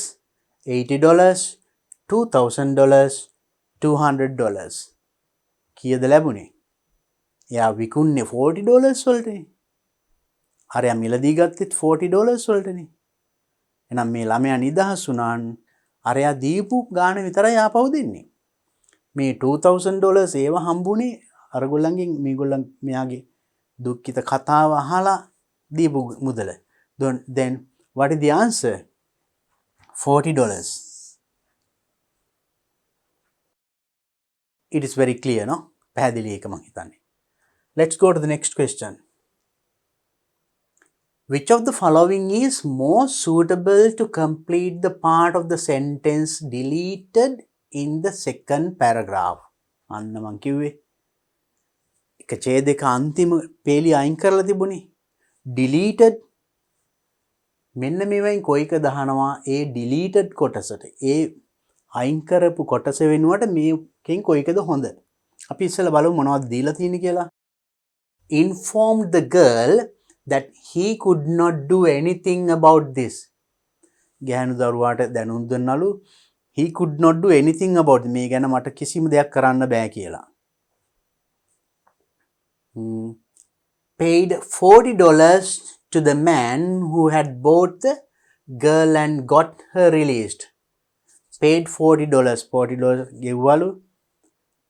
$80 $2,000 $200 කීයද ලැබුණේ එයා විකුණන්නේ $40 වලටනේ අරයා මිලදී ගත්තෙත් $40 වලටනේ එහෙනම් මේ ළමයා නිදහස් වුණාන් අරයා දීපු ගාණ විතරයි ආපහු දෙන්නේ මේ $2,000 ඒව හම්බුනේ අරගොල්ලන්ගෙන් මේගොල්ලන් මෙයාගේ දුක්ඛිත කතාව අහලා දීපු මුදල then what is the answer $40 it is very clear no පැහැදිලි එක මම හිතන්නේ let's go to the next question which of the following is more suitable to complete the part of the sentence deleted in the second paragraph අන්න මං කිව්වේ එක ඡේදයක අන්තිම පේලිය අයින් කරලා තිබුණේ deleted මෙන්න මේවෙන් කොයික දහනවා ඒ deleted කොටසට ඒ අයින් කරපු කොටස වෙනුවට මේකෙන් කොයිකද හොඳ අපි ඉස්සෙල්ලා බලමු මොනවද දීලා තියෙන්නේ කියලා informed the girl that he could not do anything about this ගැහණු දරුවාට දැනුම් දුන්නලු he could not do anything about it. මේ ගැන මට කිසිම දෙයක් කරන්න බෑ කියලා. Paid $40 to the man who had bought the girl and got her released. Paid $40 ගෙව්වලු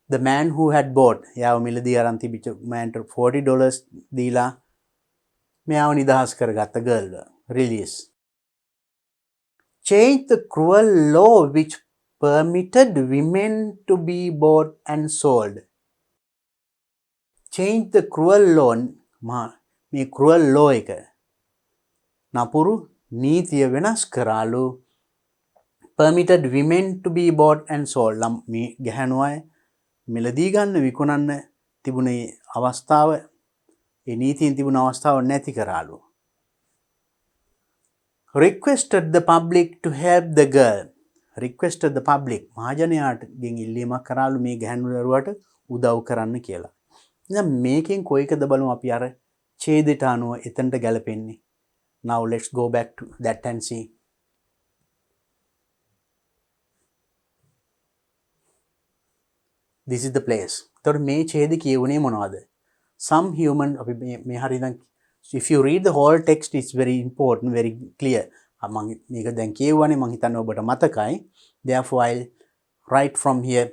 the man who had bought. යාව මිලදී අරන් තිබිච්ච මෑන්ට $40 දීලා මෙයාව නිදහස් කරගත්ත girl release. Change the cruel law which permitted women to be bought and sold. Change the cruel law. මේ cruel law එක නපුරු නීතිය වෙනස් කරාලු permitted women to be bought and sold. මේ ගැහැණු අය මිලදී ගන්න විකුණන්න තිබුණේ අවස්ථාව ඒ නීතියෙන් තිබුණ අවස්ථාව නැති කරාලු. requested the public to help the girl. Requested the public. මහජනයාටගෙන් ඉල්ලීමක් කරාලු මේ ගැහැණු දරුවට උදව් කරන්න කියලා. දැන් මේකෙන් කොයිකද බලමු අපි අර ඡේදයට අනුව එතනට ගැලපෙන්නේ. Now let's go back to that and see. This is the place. එතකොට මේ ඡේද කියවුනේ මොනවද? Some human මේ හරිය දැන් if you read the whole text it's very important, very clear. මම මේක දැන් කියවුවානේ මම හිතන්නේ ඔබට මතකයි. Therefore I'll write from here.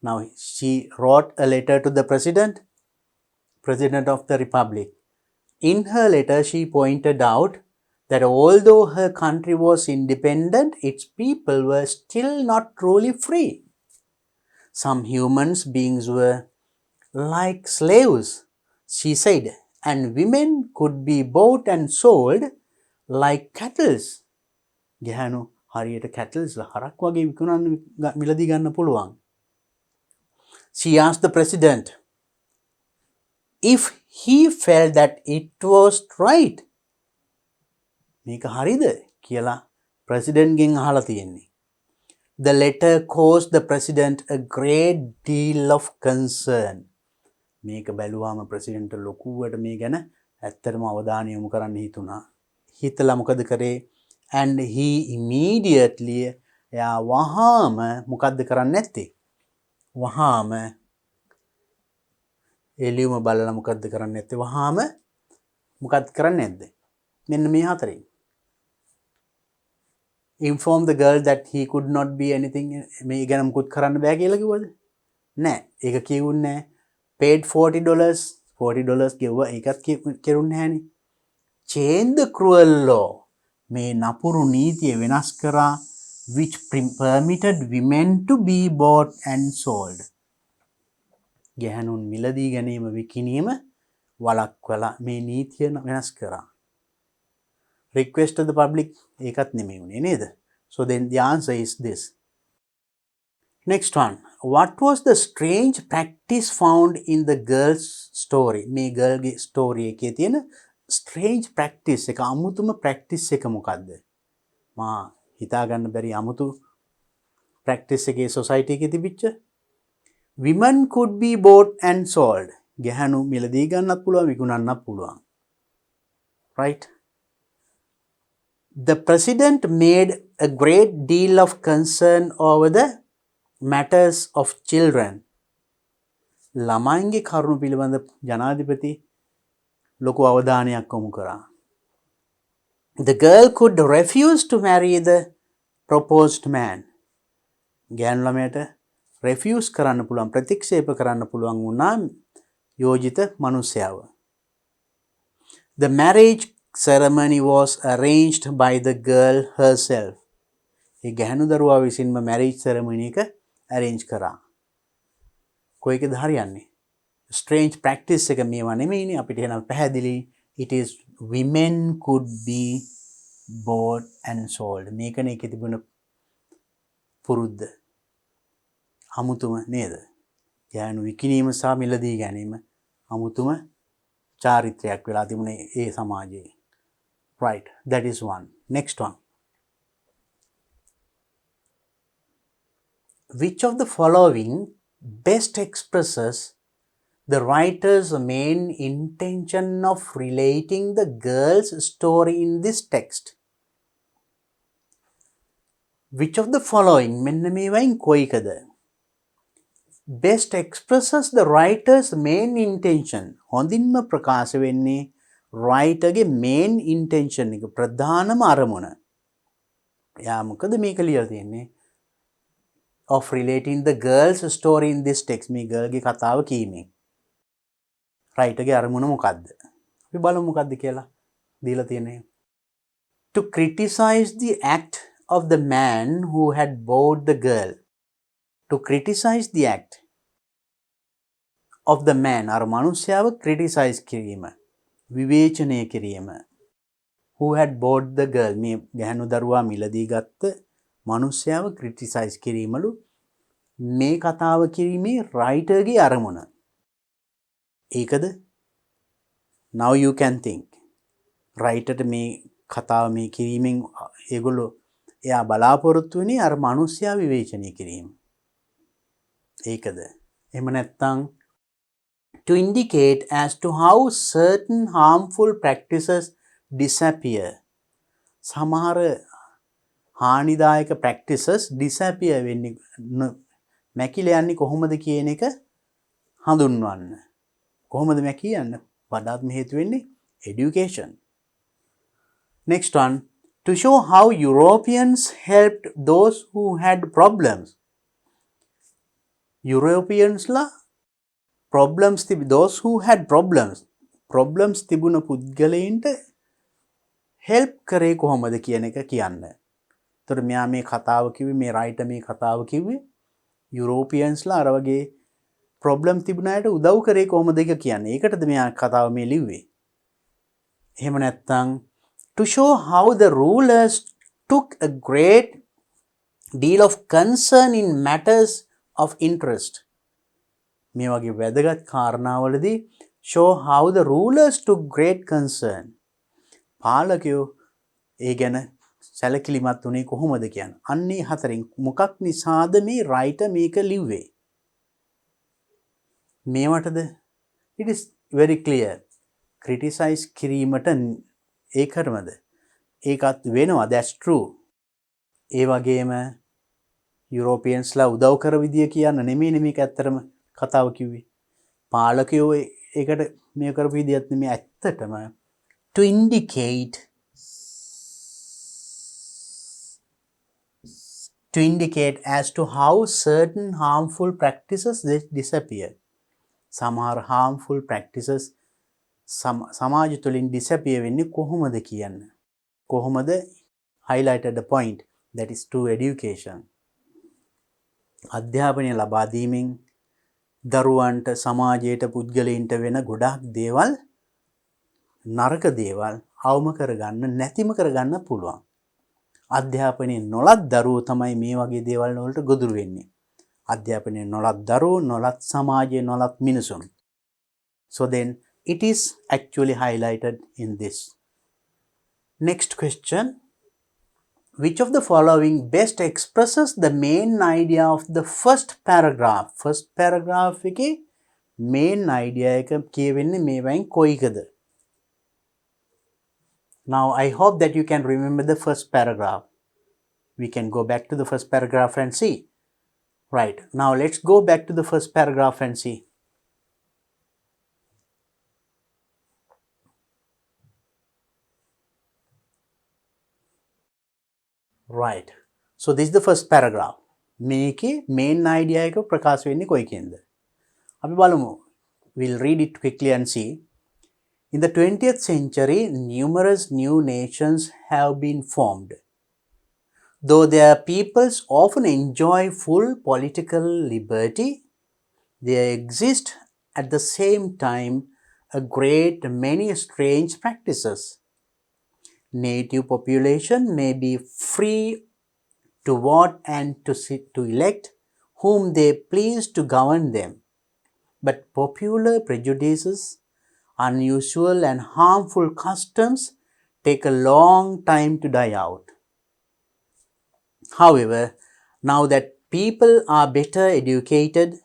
Now she wrote a letter to the President of the Republic. In her letter she pointed out that although her country was independent, its people were still not truly free. Some human beings were like slaves, she said, and women could be bought and sold like cattle. ගැහැණු හරියට cattle හරක් වගේ විකුණන්න මිලදී ගන්න පුළුවන්. She asked the president if he felt that it was right. මේක හරිද කියලා president ගෙන් අහලා තියෙන්නේ. The letter caused the president a great deal of concern. මේක බැලුවාම president ලොකුවට මේ ගැන ඇත්තටම අවධානය යොමු කරන්න හිතුණා. හිතලා මොකද කරේ? And he immediately එයා වහාම මොකද්ද කරන්නේ නැත්තේ? වහාම එළියම බලලා මොකද්ද කරන්නේ නැත්තේ? වහාම මොකද්ද කරන්නේ නැද්ද? මෙන්න මේ හතරෙන්. Inform the girl that he could not be anything. මේ ගැන මුකුත් කරන්න බෑ කියලා කිව්වද? නෑ. ඒක කිව්වුන්නේ නෑ. Paid $40 ගෙව්වා. ඒකත් කෙරුන්නේ නෑනේ. Change the cruel law. මේ නපුරු නීතිය වෙනස් කරා which permitted women to be bought and sold. ගැහැණුන් මිලදී ගැනීම විකිණීම වළක්වලා මේ නීතිය වෙනස් කරා. Request to the public ඒකත් නෙමෙයි උනේ නේද? So then the answer is this. Next one. What was the strange practice found in the girl's story? මේ girl ගේ story එකේ තියෙන strange practice එක අමුතුම practice එක මොකද්ද? මා හිතා ගන්න බැරි අමුතු practice එකේ society එකේ තිබිච්ච women could be bought and sold. ගැහැණු මිලදී ගන්නත් පුළුවන් විකුණන්නත් පුළුවන්. Right? The president made a great deal of concern over the matters of children. ළමයින්ගේ කරුණු පිළිබඳ ජනාධිපති ලොකු අවධානයක් යොමු කරා. The girl could refuse to marry the proposed man. ගැහැණු ළමයට refuse කරන්න පුළුවන් ප්‍රතික්ෂේප කරන්න පුළුවන් වුණා යෝජිත මනුස්සයව. The marriage ceremony was arranged by the girl herself. ඒ ගැහැණු දරුවා විසින්ම marriage ceremony එක arrange කරා. කොයිකද හරියන්නේ? Strange practice එක මේවා නෙමෙයිනේ අපිට එනවා පැහැදිලි. It is women could be bought and sold. මේකනේ ඒකේ තිබුණ පුරුද්ද. අමුතුම නේද? ගැහැණු විකිණීම සහ මිලදී ගැනීම අමුතුම චාරිත්‍රයක් වෙලා තිබුණේ ඒ සමාජයේ. Right, that is one. Next one. Which of the following best expresses the writer's main intention of relating the girl's story in this text? Which of the following මෙන්න මේවයින් කොයිකද? Best expresses the writer's main intention. හොඳින්ම ප්‍රකාශ වෙන්නේ writerගේ main intention එක ප්‍රධානම අරමුණ. එයා මොකද මේක ලියලා තියෙන්නේ? Of relating the girl's story in this text. මේ girl ගේ කතාව කීමෙන්. writerගේ අරමුණ මොකද්ද? අපි බලමු මොකද්ද කියලා දීලා තියෙන්නේ. To criticize the act of the man who had bought the girl. To criticize the act of the man. අර මනුස්සයාව criticize කිරීම. විවේචනය කිරීම. Who had bought the girl. මේ ගැහැණු දරුවා මිලදී ගත්ත මනුස්සයාව criticize කිරීමලු මේ කතාව කිරීමේ writerගේ අරමුණ. ඒකද? Now you can think. writerට මේ කතාව මේ කිරීමෙන් ඒගොල්ලෝ එයා බලාපොරොත්තු වෙන්නේ අර මිනිස්සයා විවේචනය කිරීම. ඒකද? එහෙම නැත්නම් to indicate as to how certain harmful practices disappear. සමහර හානිදායක practices disappear වෙන්නේ මැකිලා යන්නේ කොහොමද කියන එක හඳුන්වන්න. කොහොමද මැකී යන්නේ? වඩාත්ම හේතු වෙන්නේ education. Next one, to show how Europeans helped those who had problems. Europeans la problems those who had problems තිබුණ පුද්ගලයින්ට help කරේ කොහොමද කියන එක කියන්න. එතකොට මෙයා මේ කතාව කිව්වේ මේ රයිටර් මේ කතාව කිව්වේ යුරෝපියන්ස්ලා අර වගේ ප්‍රොබ්ලම් තිබුණ අයට උදව් කරේ කොහොමද එක කියන්නේ. ඒකටද මෙයා කතාව මේ ලිව්වේ. එහෙම නැත්නම් to show how the rulers took a great deal of concern in matters of interest. මේ වගේ වැදගත් කාරණාවලදී show how the rulers took great concern. පාලකයෝ ඒ ගැන සැලකිලිමත් වුණේ කොහොමද කියන්නේ. අන්නේ හතරෙන් මොකක් නිසාද මේ රයිටර් මේක ලිව්වේ? මේවටද it is very clear. criticize කිරීමට ඒ කරමද? ඒකත් වෙනවා, that's true. ඒ වගේම යුරෝපියන්ස්ලා උදව් කර විදිය කියන්න නෙමෙයි මේක ඇත්තටම කතාව කිව්වේ. පාලකයෝ ඒකට මේ කරපු විදියත් නෙමෙයි ඇත්තටම to indicate as to how certain harmful practices disappear. සමහර harmful practices සමාජ තුළින් disappear වෙන්නේ කොහොමද කියන්න. කොහොමද highlighted the point that is to education. අධ්‍යාපනය ලබා දීමෙන් දරුවන්ට සමාජයට පුද්ගලයින්ට වෙන ගොඩාක් දේවල් නරක දේවල් අවම කරගන්න නැතිම කරගන්න පුළුවන්. අධ්‍යාපනයේ නොලත් දරුවෝ තමයි මේ වගේ දේවල් වලට ගොදුරු වෙන්නේ. අධ්‍යාපනයේ නොලත් දරුවෝ, නොලත් සමාජයේ නොලත් මිනිසුන්. So then it is actually highlighted in this. Next question. Which of the following best expresses the main idea of the first paragraph? First paragraph එකේ main idea එක කියවෙන්නේ මේවෙන් කොයිකද? Now I hope that you can remember the first paragraph. We can go back to the first paragraph and see. Right. Now let's go back to the first paragraph and see. Right. So this is the first paragraph. මේකේ main idea එක ප්‍රකාශ වෙන්නේ කොයිකින්ද? අපි බලමු. We'll read it quickly and see. In the 20th century, numerous new nations have been formed. Though their peoples often enjoy full political liberty, there exist at the same time a great many strange practices. Native population may be free to vote and to elect whom they please to govern them, but popular prejudices, unusual and harmful customs take a long time to die out. However, now that people are better educated,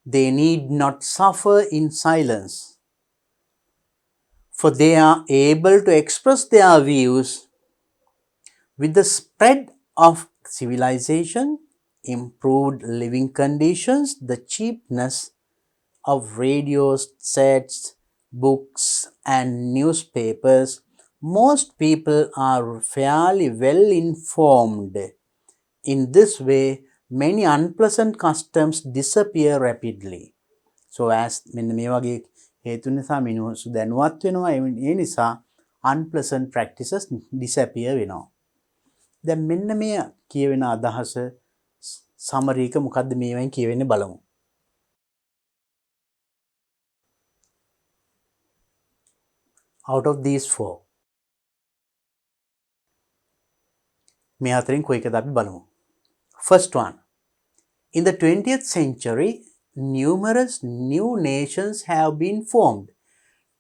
they need not suffer in silence, for they are able to express their views. With the spread of civilization, improved living conditions, the cheapness of radios, sets, books and newspapers, most people are fairly well informed. In this way, many unpleasant customs disappear rapidly. So as මෙන්න මේ වගේ හේතු නිසා මිනිස්සු දැනුවත් වෙනවා. ඒ නිසා unpleasant practices disappear වෙනවා. දැන් මෙන්න මේ කියවෙන අදහස summary එක මොකද්ද මේවෙන් කියවෙන්නේ බලමු. Out of these four. මේ හතරෙන් කොයිකද අපි බලමු. First one. In the 20th century, numerous new nations have been formed.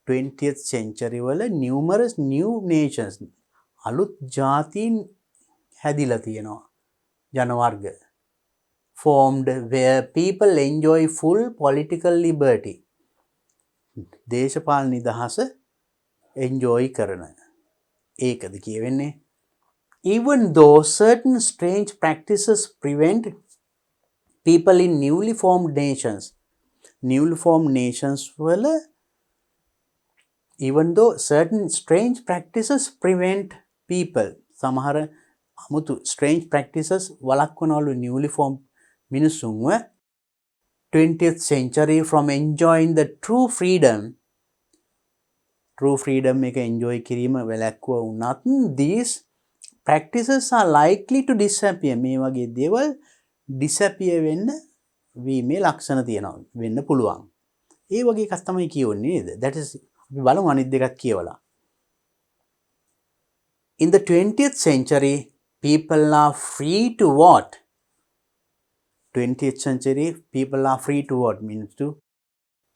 20th century වල numerous new nations අලුත් ජාතීන් හැදිලා තියෙනවා. ජනවර්ග. Formed where people enjoy full political liberty. දේශපාලන නිදහස enjoy කරන. ඒකද කියවෙන්නේ. Even though certain strange practices prevent people in newly formed nations. Newly formed nations වල even though certain strange practices prevent people. සමහර අමුතු strange practices වළක්වනවලු newly formed මිනිසුන්ව 20th century from enjoying the true freedom එක enjoy කිරීම වැළැක්වුව වුණත් these practices are likely to disappear. මේ වගේ දේවල් disappear වෙන්න වීමේ ලක්ෂණ තියෙනවා වෙන්න පුළුවන්. ඒ වගේ එකක් තමයි කියවන්නේ නේද? that is අපි බලමු අනිත් දෙකක් කියවලා. In the 20th century people are free to vote. 20th century people are free to vote means to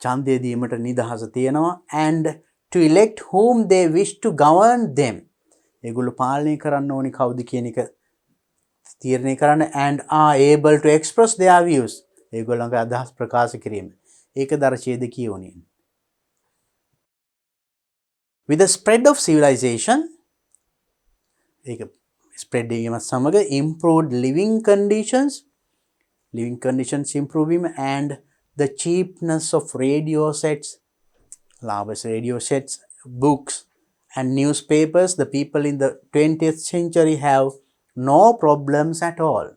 ඡන්දය දීමට නිදහස තියෙනවා and to elect whom they wish to govern them. ඒගොල්ලෝ පාලනය කරන්න ඕනි කවුද කියන එක තීරණය කරන්න and are able to express their views. ඒගොල්ලන්ගේ අදහස් ප්‍රකාශ කිරීම. ඒක දර්ශයේද කියවන්නේ. With the spread of civilization ඒක spread වීම සමග improved living conditions improving and the cheapness of radio sets, books and newspapers, the people in the 20th century have no problems at all.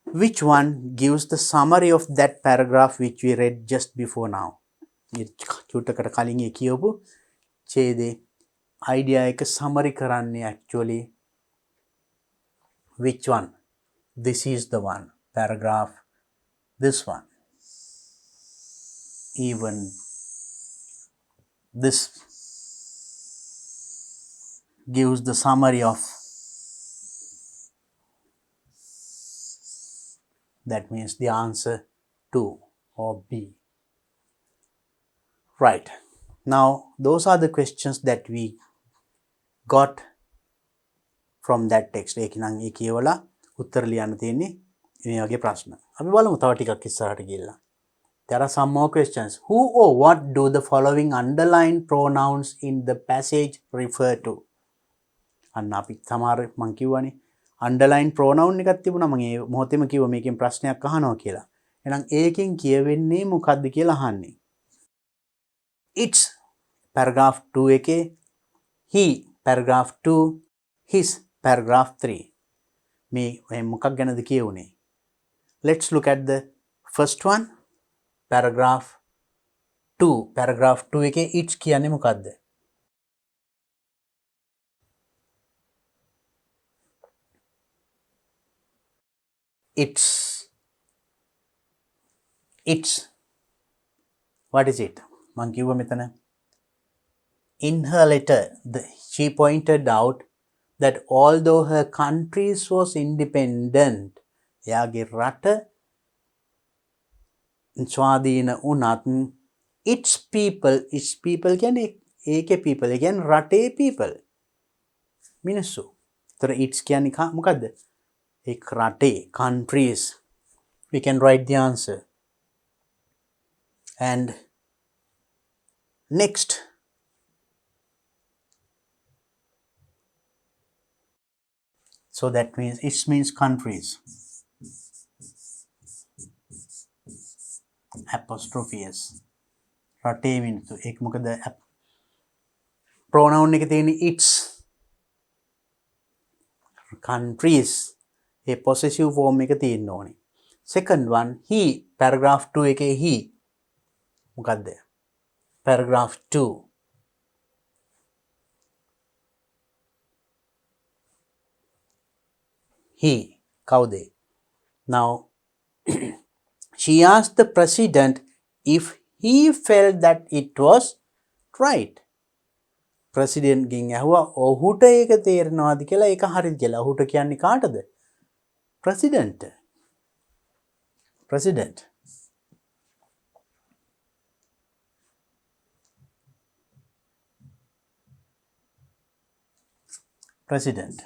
Which one gives the summary of that paragraph which we read just before now? චුට්ටකට කලින් කියවපු ඡේදේ idea එක summary කරන්නේ actually which one? This is the one. Paragraph this one. Even this gives the summary of that means the answer 2 or B. Right. Now those are the questions that we got from that text. ඒක නම් ඒ කියවලා උත්තර ලියන්න තියෙන්නේ මේ වගේ ප්‍රශ්න. අපි බලමු තව ටිකක් ඉස්සරහට ගිහලා. There are some more questions. Who or what do the following underlined pronouns in the passage refer to? අන්න අපි සමහර මං කිව්වනේ underline pronoun එකක් තිබුණා මම ඒ මොහොතේම කිව්වා මේකෙන් ප්‍රශ්නයක් අහනවා කියලා. එහෙනම් ඒකෙන් කියවෙන්නේ මොකක්ද කියලා අහන්නේ. It's paragraph 2 එකේ he paragraph 2 his paragraph 3 මේ මොකක් ගැනද කියවුනේ. Let's look at the first one. Paragraph 2 එකේ it's කියන්නේ මොකක්ද? It's what is it? මං කිව්වා මෙතන in her letter she pointed out that although her country was independent එයාගේ රට ස්වාධීන වුණත් its people කියන්නේ ඒකේ people ඒ කියන්නේ රටේ people මිනිස්සු. ඒතර its කියන්නේ මොකද්ද? එක් රටේ countries. We can write the answer. And next so that means it means countries. Apostrophe s රටේ මිනිස්සු ඒක මොකද pronoun එක තියෙන්නේ its countries ඒ possessive form එක තියෙන්න ඕනේ. Second one he paragraph 2 එකේ he මොකද්ද? paragraph 2 he කවුද? Now she asked the president if he felt that it was right. president ගෙන් ඇහුවා ඔහුට ඒක තේරෙනවද කියලා ඒක හරිද කියලා. ඔහුට කියන්නේ කාටද? president. president.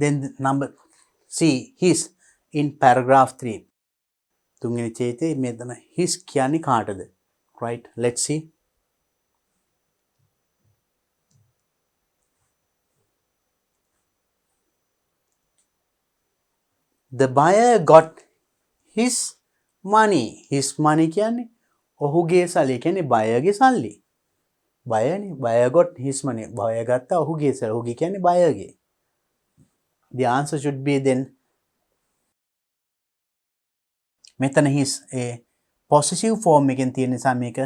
Then number C, his in paragraph 3. තුන්වෙනි ඡේදයේ මෙතන his කියන්නේ කාටද? Right, let's see. The buyer got his money. His money කියන්නේ ඔහුගේ සල්ලි. කියන්නේ බයර්ගේ සල්ලි. බයර්නේ. buyer got his money. Buyer ගත්තා ඔහුගේ සල්ලි. ඔහුගේ කියන්නේ බයර්ගේ. The answer should be then මෙතන his a possessive form එකෙන් තියෙන නිසා මේක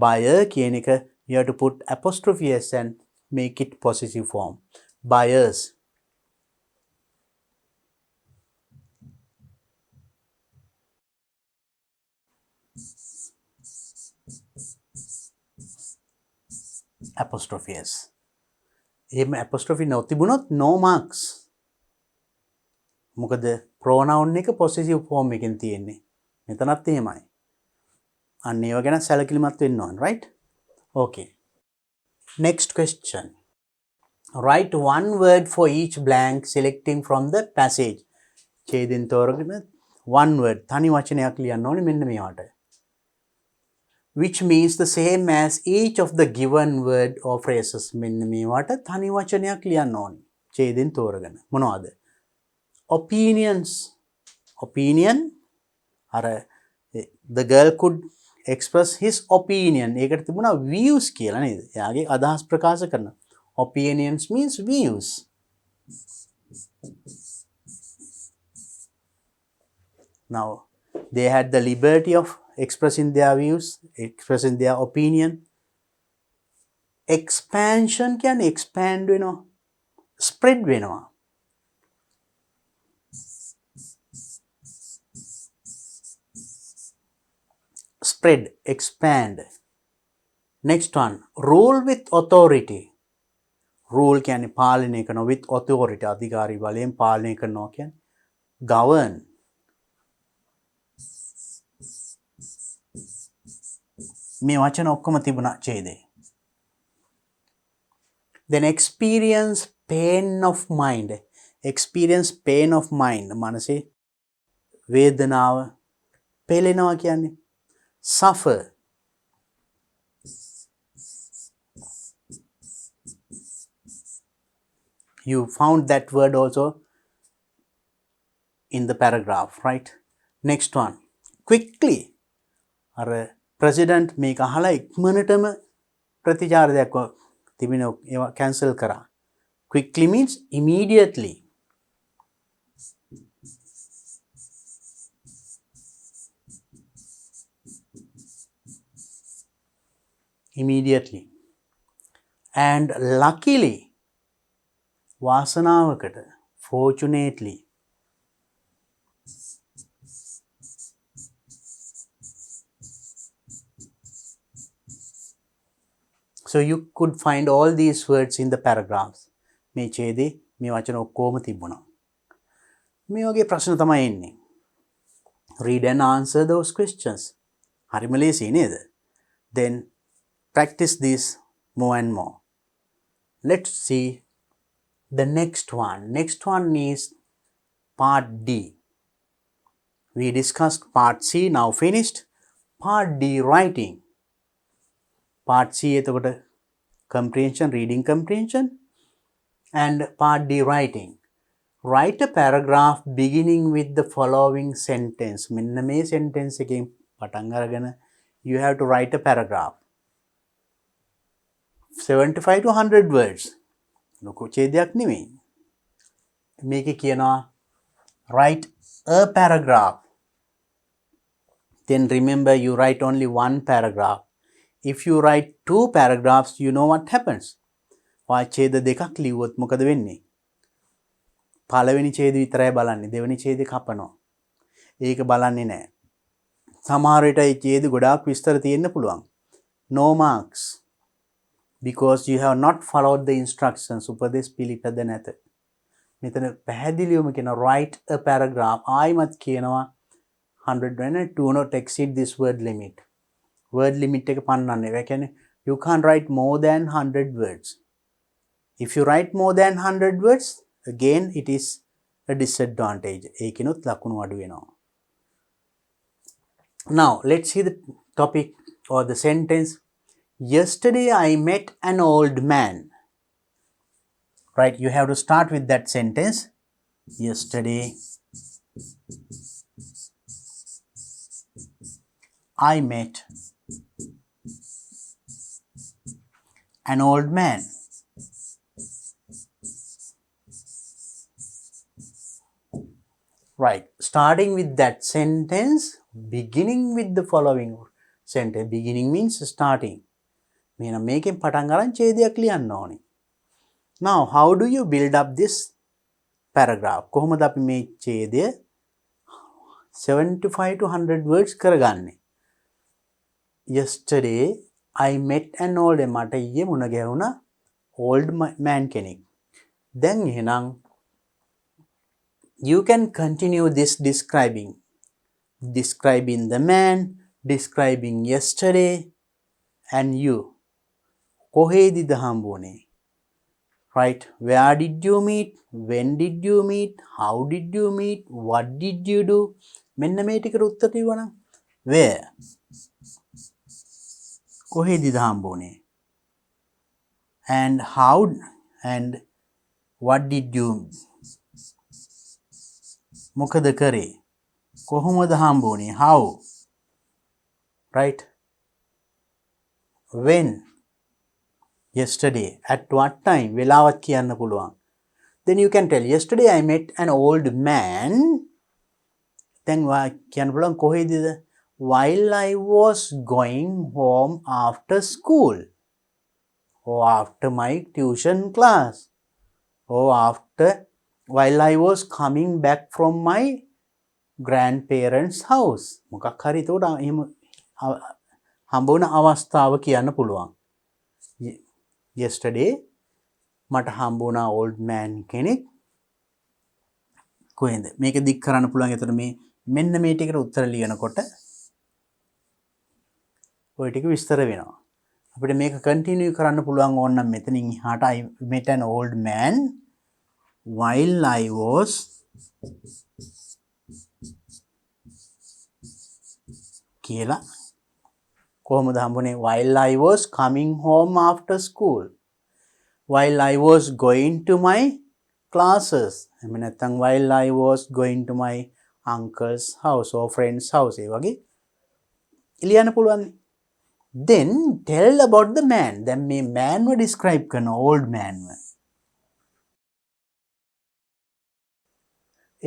buyer කියන එක you have to put apostrophe s and make it possessive form. Buyers. Apostrophe s. එහෙම apostrophe නොතිබුණොත් no marks. මොකද pronoun එක possessive form එකෙන් තියෙන්නේ. මෙතනත් එහෙමයි. අන්න ඒව ගැන සැලකිලිමත් වෙන්න ඕන, right? Okay. Next question. Write one word for each blank selecting from the passage. ඡේදෙන් තෝරගෙන one word තනි වචනයක් ලියන්න ඕනේ මෙන්න මේවට. Which means the same as each of the given word or phrases. මෙන්න මේවට තනි වචනයක් ලියන්න ඕනේ. ඡේදෙන් තෝරගෙන. මොනවද? Opinions. Opinion. අර the girl could express his opinion. ඒකට තිබුණා views කියලා නේද? එයාගේ අදහස් ප්‍රකාශ කරන. Opinions means views. Now, they had the liberty of expressing their views, expressing their opinion. Expansion කියන්නේ expand වෙනවා. Spread වෙනවා. Spread, expand. Next one, rule with authority. Rule කියන්නේ පාලනය කරනවා with authority. අධිකාරී බලයෙන් පාලනය කරනවා කියන්නේ govern. මේ වචන ඔක්කොම තිබුණා ඡේදේ. Then experience pain of mind. Experience pain of mind. මනසේ වේදනාව පෙළෙනවා කියන්නේ suffer. You found that word also in the paragraph, right? Next one, quickly. අර president මේක අහලා ඉක්මනටම ප්‍රතිචාර දක්වලා තිබෙන ඒවා cancel කරා. Quickly means immediately. Immediately. And luckily, වාසනාවකට, fortunately. So you could find all these words in the paragraphs. මේ ඡේදේ මේ වචන ඔක්කොම තිබුණා. මේ වගේ ප්‍රශ්න තමයි එන්නේ. Read and answer those questions. හරිම ලේසියි නේද? Then practice this more and more. Let's see the next one. Next one is part D. We discussed part C, now finished. Part D, writing. Part C එතකොට comprehension, reading comprehension. And part D, writing. Write a paragraph beginning with the following sentence. මෙන්න මේ sentence එකෙන් පටන් අරගෙන you have to write a paragraph. 75 to 100 words. ලොකු ඡේදයක් නෙමෙයි. මේකේ කියනවා write a paragraph. Then remember you write only one paragraph. If you write two paragraphs, you know what happens. ඔය ඡේද දෙකක් ලිව්වොත් මොකද වෙන්නේ? පළවෙනි ඡේද විතරයි බලන්නේ. දෙවෙනි ඡේදේ කපනවා. ඒක බලන්නේ නැහැ. සමහර විට මේ ඡේද ගොඩාක් විස්තර තියෙන්න පුළුවන්. No marks. Because you have not followed the instructions. උපදේශ පිළිපද නැත. මෙතන පැහැදිලිවම කියන write a paragraph. ආයිමත් කියනවා 100 වෙන do not exceed this word limit. Word limit එක පන්නන්න. ඒ කියන්නේ You can't write more than 100 words. If you write more than 100 words, again it is a disadvantage. ඒකිනුත් ලකුණු අඩු වෙනවා. Now, let's see the topic or the sentence. Yesterday I met an old man. Right, you have to start with that sentence. Yesterday I met an old man. Right, starting with that sentence, beginning with the following sentence. Beginning means starting. මෙන්න මේකෙන් පටන් ගන්න ඡේදයක් ලියන්න ඕනේ. Now, how do you build up this paragraph? කොහොමද අපි මේ ඡේදය 75 to 100 words කරගන්නේ? Yesterday I met an old man. මට ඊයේ මුණ ගැහුණා old man කෙනෙක්. දැන් එහෙනම් you can continue this describing the man, describing yesterday, and you. කොහේදීද හම්බුනේ? Right, where did you meet? When did you meet? How did you meet? What did you do? මෙන්න මේ ටිකට උත්තර දෙවනම් where? කොහේදීද හම්බුනේ? And how and what did you? මොකද කරේ? කොහොමද හම්බුනේ? How? Right? When? Yesterday. At what time? වෙලාවත් කියන්න පුළුවන්. Then you can tell, yesterday I met an old man. Then කියන්න පුළුවන් කොහේදීද? While I was going home after school, or after my tuition class, or while I was coming back from my grandparents' house. මොකක් හරි එතකොට එහෙම හම්බුන අවස්ථාව කියන්න පුළුවන්. Yesterday මට හම්බුණා old man කෙනෙක්. කොහෙන්ද? මේක දික් කරන්න පුළුවන්. එතකොට මේ මෙන්න මේ ටිකට උත්තර ලියනකොට ඔය ටික විස්තර වෙනවා. අපිට මේක කන්ටිනියු කරන්න පුළුවන් ඕන නම් මෙතනින් එහාට I met an old man while I was කියලා කොහොමද හම්බුනේ? While I was coming home after school, while I was going to my classes, එහෙම නැත්නම් while I was going to my uncle's house or friend's house, ඒ වගේ ලියන්න පුළුවන්. Then tell about the man. දැන් මේ man ව describe කරන old man ව.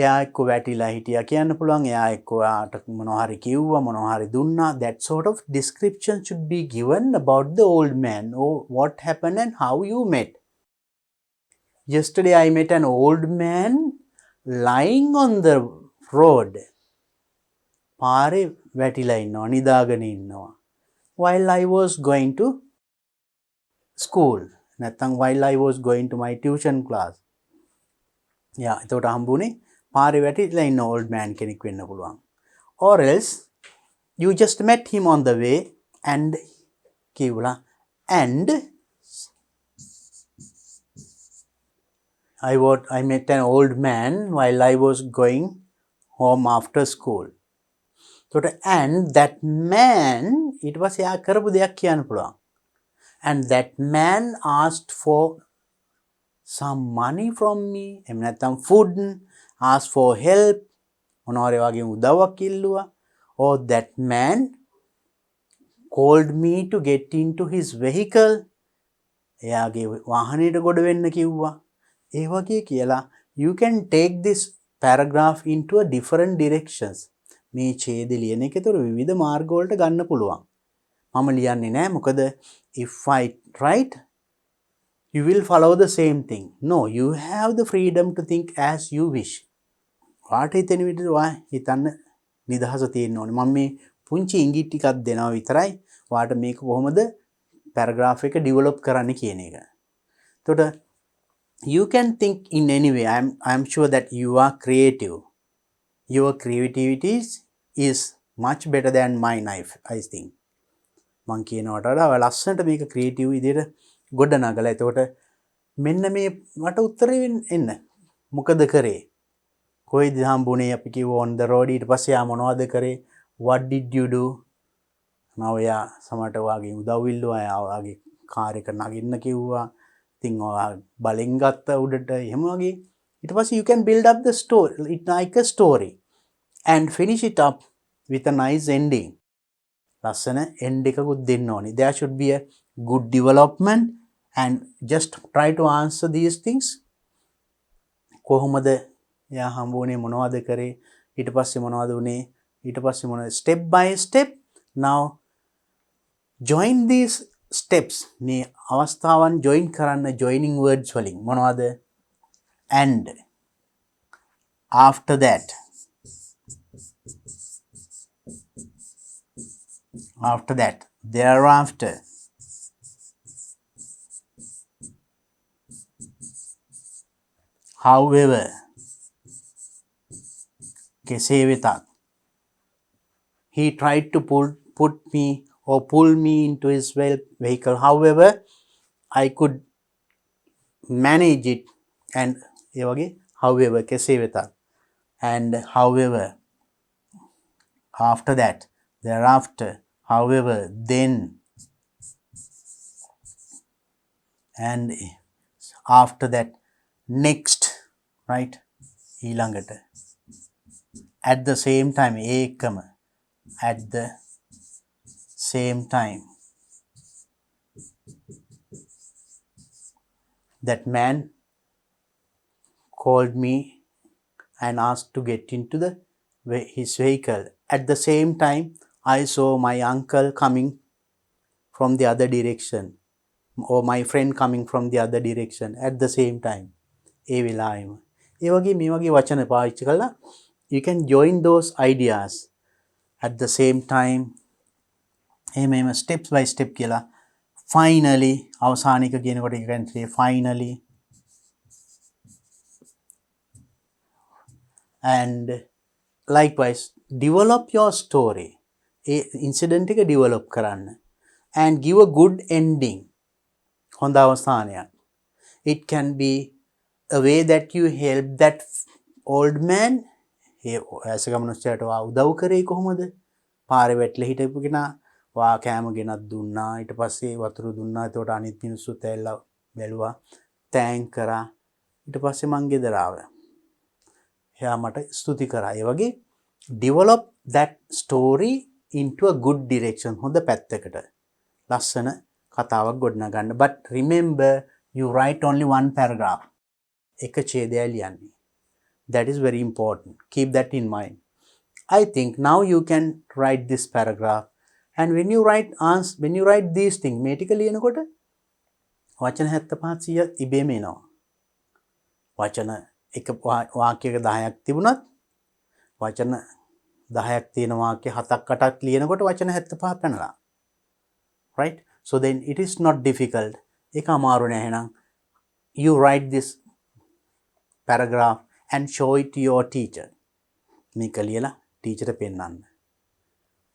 එයා එක්ක වැටිලා හිටියා කියන්න පුළුවන්. එයා එක්ක ඔයාට මොනවා හරි කිව්වා, මොනවා හරි දුන්නා. That sort of description should be given about the old man, or what happened and how you met. Yesterday I met an old man lying on the road. පාරේ වැටිලා ඉන්නවා, නිදාගෙන ඉන්නවා. While I was going to school. නැත්නම් while I was going to my tuition class. Yeah, එතකොට හම්බුනේ පාරේ වැටිලා ඉන්න old man කෙනෙක් වෙන්න පුළුවන්. Or else you just met him on the way and කිව්ලා and I met an old man while I was going home after school. So and that man, ඊට පස්සේ එයා කරපු දෙයක් කියන්න පුළුවන්. And that man asked for some money from me. එහෙම නැත්නම් food, asked for help. මොනවාරි වගේ උදව්වක් ඉල්ලුවා. Or that man called me to get into his vehicle. එයාගේ වාහනයට ගොඩ වෙන්න කිව්වා. ඒ වගේ කියලා you can take this paragraph into a different directions. මේ ඡේද ලියන එක ඒතර විවිධ මාර්ග වලට ගන්න පුළුවන්. මම ලියන්නේ නැහැ මොකද if I write you will follow the same thing. No, you have the freedom to think as you wish. වාට හිතෙන විදිහට වා හිතන්න නිදහස තියෙන්න ඕනේ. මම මේ පුංචි ඉංගිත් ටිකක් දෙනවා විතරයි. වාට මේක කොහොමද paragraph එක develop කරන්න කියන එක. එතකොට you can think in any way. I am sure that you are creative. Your creativity is much better than mine, I think. මං කියනවට වඩා ඔය ලස්සනට මේක ක්‍රියේටිව් විදිහට ගොඩනගලා එතකොට මෙන්න මේ මට උත්තරේ එන්න මොකද කරේ කොයිද හම්බුනේ අපි කිව්ව on the road ඊට පස්සේ යා මොනවද කරේ what did you do නවයා සමහරට වාගේ උදව් ඉල්ලුවා යාගේ කාර් එක නගින්න කිව්වා ඉතින් ඔයා බලෙන් ගත්ත උඩට එහෙම වගේ ඊට පස්සේ you can build up the story it like a story and finish it up with a nice ending ලස්සන end එකකුත් දෙන්න ඕනේ there should be a good development and just try to answer these things කොහොමද යා හම්බුනේ මොනවද කරේ ඊට පස්සේ මොනවද උනේ ඊට පස්සේ මොනවද step by step now join these steps මේ අවස්ථාවන් join කරන්න joining words වලින් මොනවද and after that thereafter however කෙසේ වෙතත් he tried to pull me into his vehicle however I could manage it and ඒ වගේ however කෙසේ වෙතත් and however after that thereafter however then and after that next right ඊළඟට at the same time ekama at the same time that man called me and asked to get into his vehicle at the same time I saw my uncle coming from the other direction or my friend coming from the other direction at the same time ඒ වෙලාවෙම ඒ වගේ මේ වගේ වචන පාවිච්චි කරලා you can join those ideas at the same time එහෙම steps by step කියලා finally අවසානික කියනකොට you can say finally and likewise develop your story A incident එක develop කරන්න and give a good ending හොඳ අවසානයක් it can be a way that you help that old man ඒ වයසක මනුස්සයාට වා උදව් කරේ කොහොමද පාරේ වැටලා හිටපු කෙනා වා කෑම ගෙනත් දුන්නා ඊට පස්සේ වතුර දුන්නා එතකොට අනිත් මිනිස්සුත් ඇවිල්ලා බැලුවා තෑන්ක් කරා ඊට පස්සේ මං ගෙදර ආවා එයා මට ස්තුති කරා ඒ වගේ develop that story into a good direction හොඳ පැත්තකට ලස්සන කතාවක් ගොඩනගන්න but remember you write only one paragraph එක ඡේදයක් ලියන්නේ that is very important keep that in mind I think now you can write this paragraph and when you write these things මේ ටික ලියනකොට වචන 75 100 ඉබේම එනවා වචන එක වාක්‍යයක 10ක් තිබුණත් වචන 10ක් තියෙන වාක්‍ය 7ක් 8ක් ලියනකොට වචන 75 පැනලා right so then it is not difficult ඒක අමාරු නෑ එහෙනම් you write this paragraph and show it to your teacher මේක ලියලා teacher ට පෙන්නන්න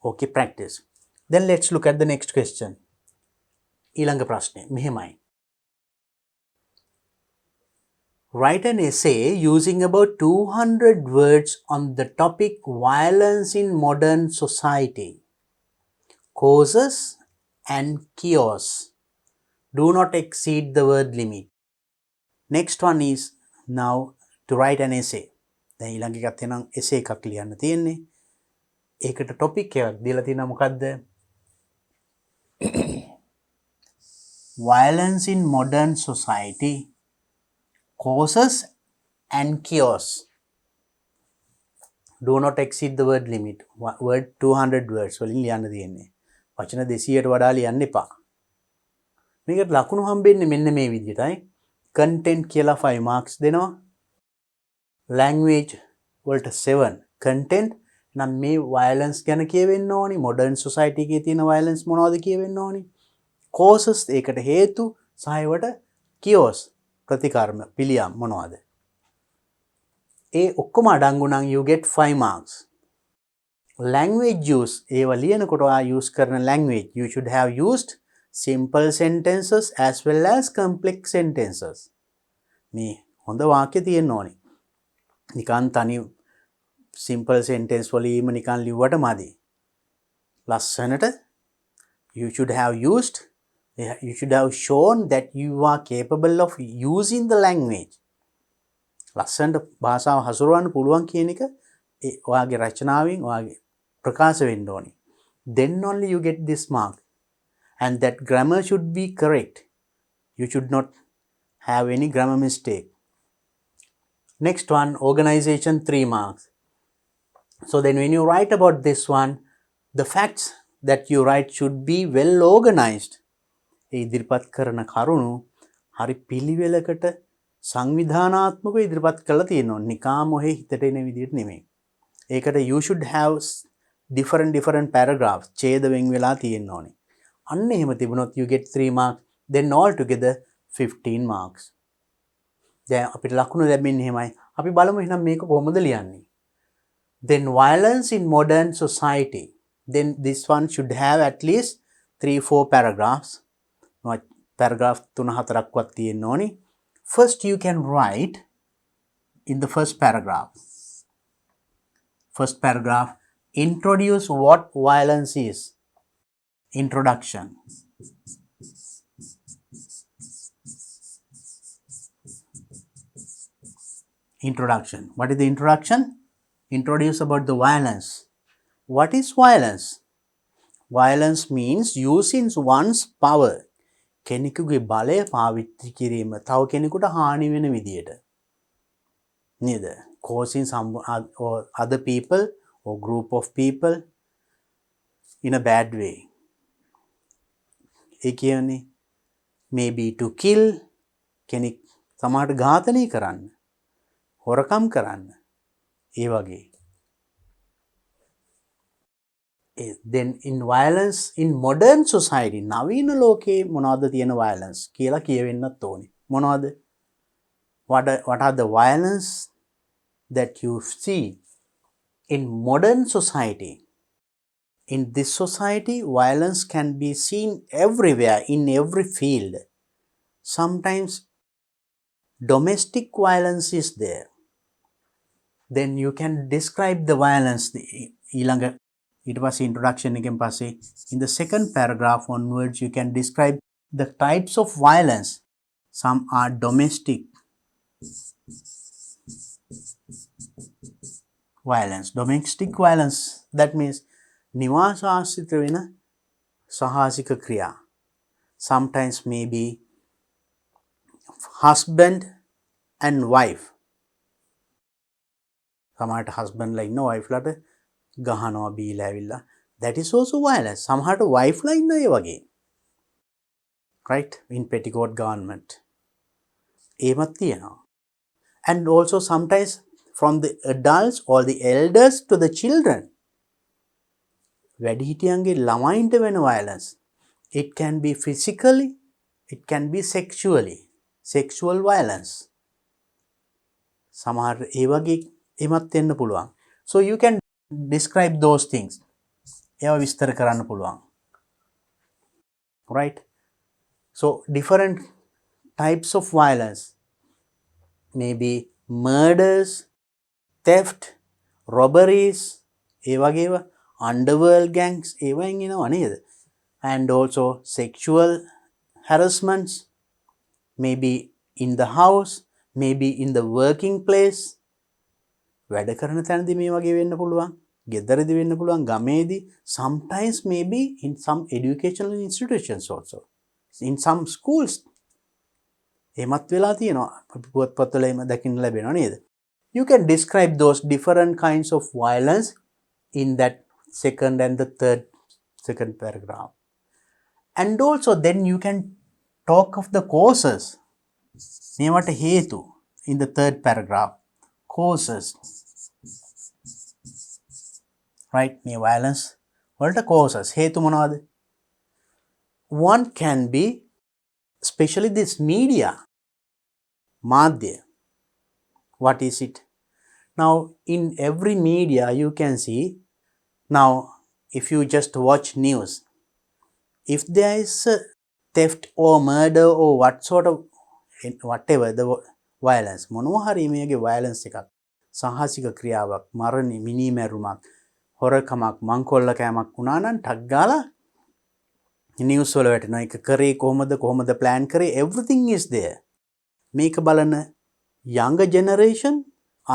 okay practice then let's look at the next question ඊළඟ ප්‍රශ්නේ මෙහෙමයි write an essay using about 200 words on the topic violence in modern society causes and chaos do not exceed the word limit next one is now to write an essay දැන් ඊළඟ එකත් එනම් essay එකක් ලියන්න තියෙන්නේ ඒකට topic එකක් දීලා තියෙනවා මොකද්ද violence in modern society causes and chaos do not exceed the word limit word 200 words වලින් ලියන්න තියෙන්නේ වචන 200ට වඩා ලියන්න එපා මේකට ලකුණු හම්බෙන්නේ මෙන්න මේ විදිහටයි content කියලා 5 marks දෙනවා language වලට 7 content නම් මේ violence ගැන කියවෙන්න ඕනි modern society එකේ තියෙන violence මොනවද කියවෙන්න ඕනි causes ඒකට හේතු සහ ඒවට chaos ප්‍රතිකර්ම පිළියම් මොනවද ඒ ඔක්කොම අඩංගු නම් you get 5 marks language use ඒව ලියනකොට ඔයා use කරන language you should have used simple sentences as well as complex sentences මේ හොඳ වාක්‍ය තියෙන්න ඕනේ නිකන් තනි simple sentence වලින්ම නිකන් ලිව්වට මදි ලස්සනට you should have used you should have shown that you are capable of using the language ලස්සනට භාෂාව හසුරවන්න පුළුවන් කියන එක ඔයාගේ රචනාවෙන් ඔයාගේ ප්‍රකාශ වෙන්න ඕනේ. Then only you get this mark. And that grammar should be correct. You should not have any grammar mistake. Next one, organization 3 marks. So then when you write about this one, the facts that you write should be well organized. ඉදිරිපත් කරන කරුණු හරි පිළිවෙලකට සංවිධානාත්මකව ඉදිරිපත් කරලා තියෙනවා. නිකාම ඔහේ හිතට එන විදිහට නෙමෙයි. ඒකට you should have different paragraphs ඡේද වෙන් වෙලා තියෙන්න ඕනේ. අන්න එහෙම තිබුණොත් you get 3 marks. Then all together 15 marks. දැන් අපිට ලකුණු ලැබෙන්නේ එහෙමයි. අපි බලමු එහෙනම් මේක කොහොමද ලියන්නේ. Then violence in modern society. Then this one should have at least 3-4 paragraphs. paragraph 3-4ක්වත් තියෙන්න ඕනේ. First you can write in the first paragraph. First paragraph, introduce what violence is. Introduction. Introduction. What is the introduction? Introduce about the violence. What is violence? Violence means using one's power. කෙනෙකුගේ බලය පාවිච්චි කිරීම තව කෙනෙකුට හානි වෙන විදියට. නේද? Causing some or other people or group of people in a bad way. ඒ කියන්නේ maybe to kill කෙනෙක් සමහරට ඝාතනය කරන්න, හොරකම් කරන්න, ඒ වගේ. Then in violence in modern society නවීන ලෝකේ මොනවද තියෙන violence කියලා කියවෙන්නත් ඕනේ. මොනවද? What are the violence that you see in modern society? In this society, violence can be seen everywhere, in every field. Sometimes domestic violence is there. Then you can describe the violence. It was introduction again. In the second paragraph onwards, you can describe the types of violence. Some are domestic violence. Domestic violence, that means නිවාසාශ්‍රිත වෙන සාහසික ක්‍රියා. Sometimes maybe husband and wife. සමහරට husband ලා ඉන්න wife ලාට ගහනවා බීලා ඇවිල්ලා. That is also violence. සමහරට wife ලා ඉන්න ඒ වගේ. Right? In petticoat garment. ඒවත් තියෙනවා. And also sometimes from the adults or the elders to the children. වැඩිහිටියන්ගේ ළමයින්ට වෙන violence. It can be physically, it can be sexually. Sexual violence. සමහර ඒ වගේ එමත් වෙන්න පුළුවන්. So you can describe those things. ඒවා විස්තර කරන්න පුළුවන්. Right? So different types of violence. Maybe murders, theft, robberies, A වගේව underworld gangs ඒවයින් එනවා නේද? And also sexual harassments, maybe in the house, maybe in the working place. වැඩ කරන තැනදී මේ වගේ වෙන්න පුළුවන්. ගෙදරදී වෙන්න පුළුවන්, ගමේදී. Sometimes maybe in some educational institutions also. In some schools. එහෙමත් වෙලා තියෙනවා. අපි පුවත්පත්වල එහෙම දකින්න ලැබෙනවා නේද? You can describe those different kinds of violence in that second and the second paragraph. And also then you can talk of the causes. මේවට හේතු in the third paragraph. Causes. Right? මේ violence වලට causes. හේතු මොනවද? One can be especially this media. මාධ්‍ය. What is it? Now in every media you can see Now if you just watch news, if there is a theft or murder or what sort of whatever the violence, මොනවා හරි මේගේ violence එකක්, සාහසික ක්‍රියාවක්, මරණ, මිනීමැරුමක්, හොරකමක්, මංකොල්ල කෑමක් වුණා නම් ටක් ගාලා නිවුස් වල වැටෙනවා. ඒක කරේ කොහොමද plan කරේ, everything is there. මේක බලන younger generation,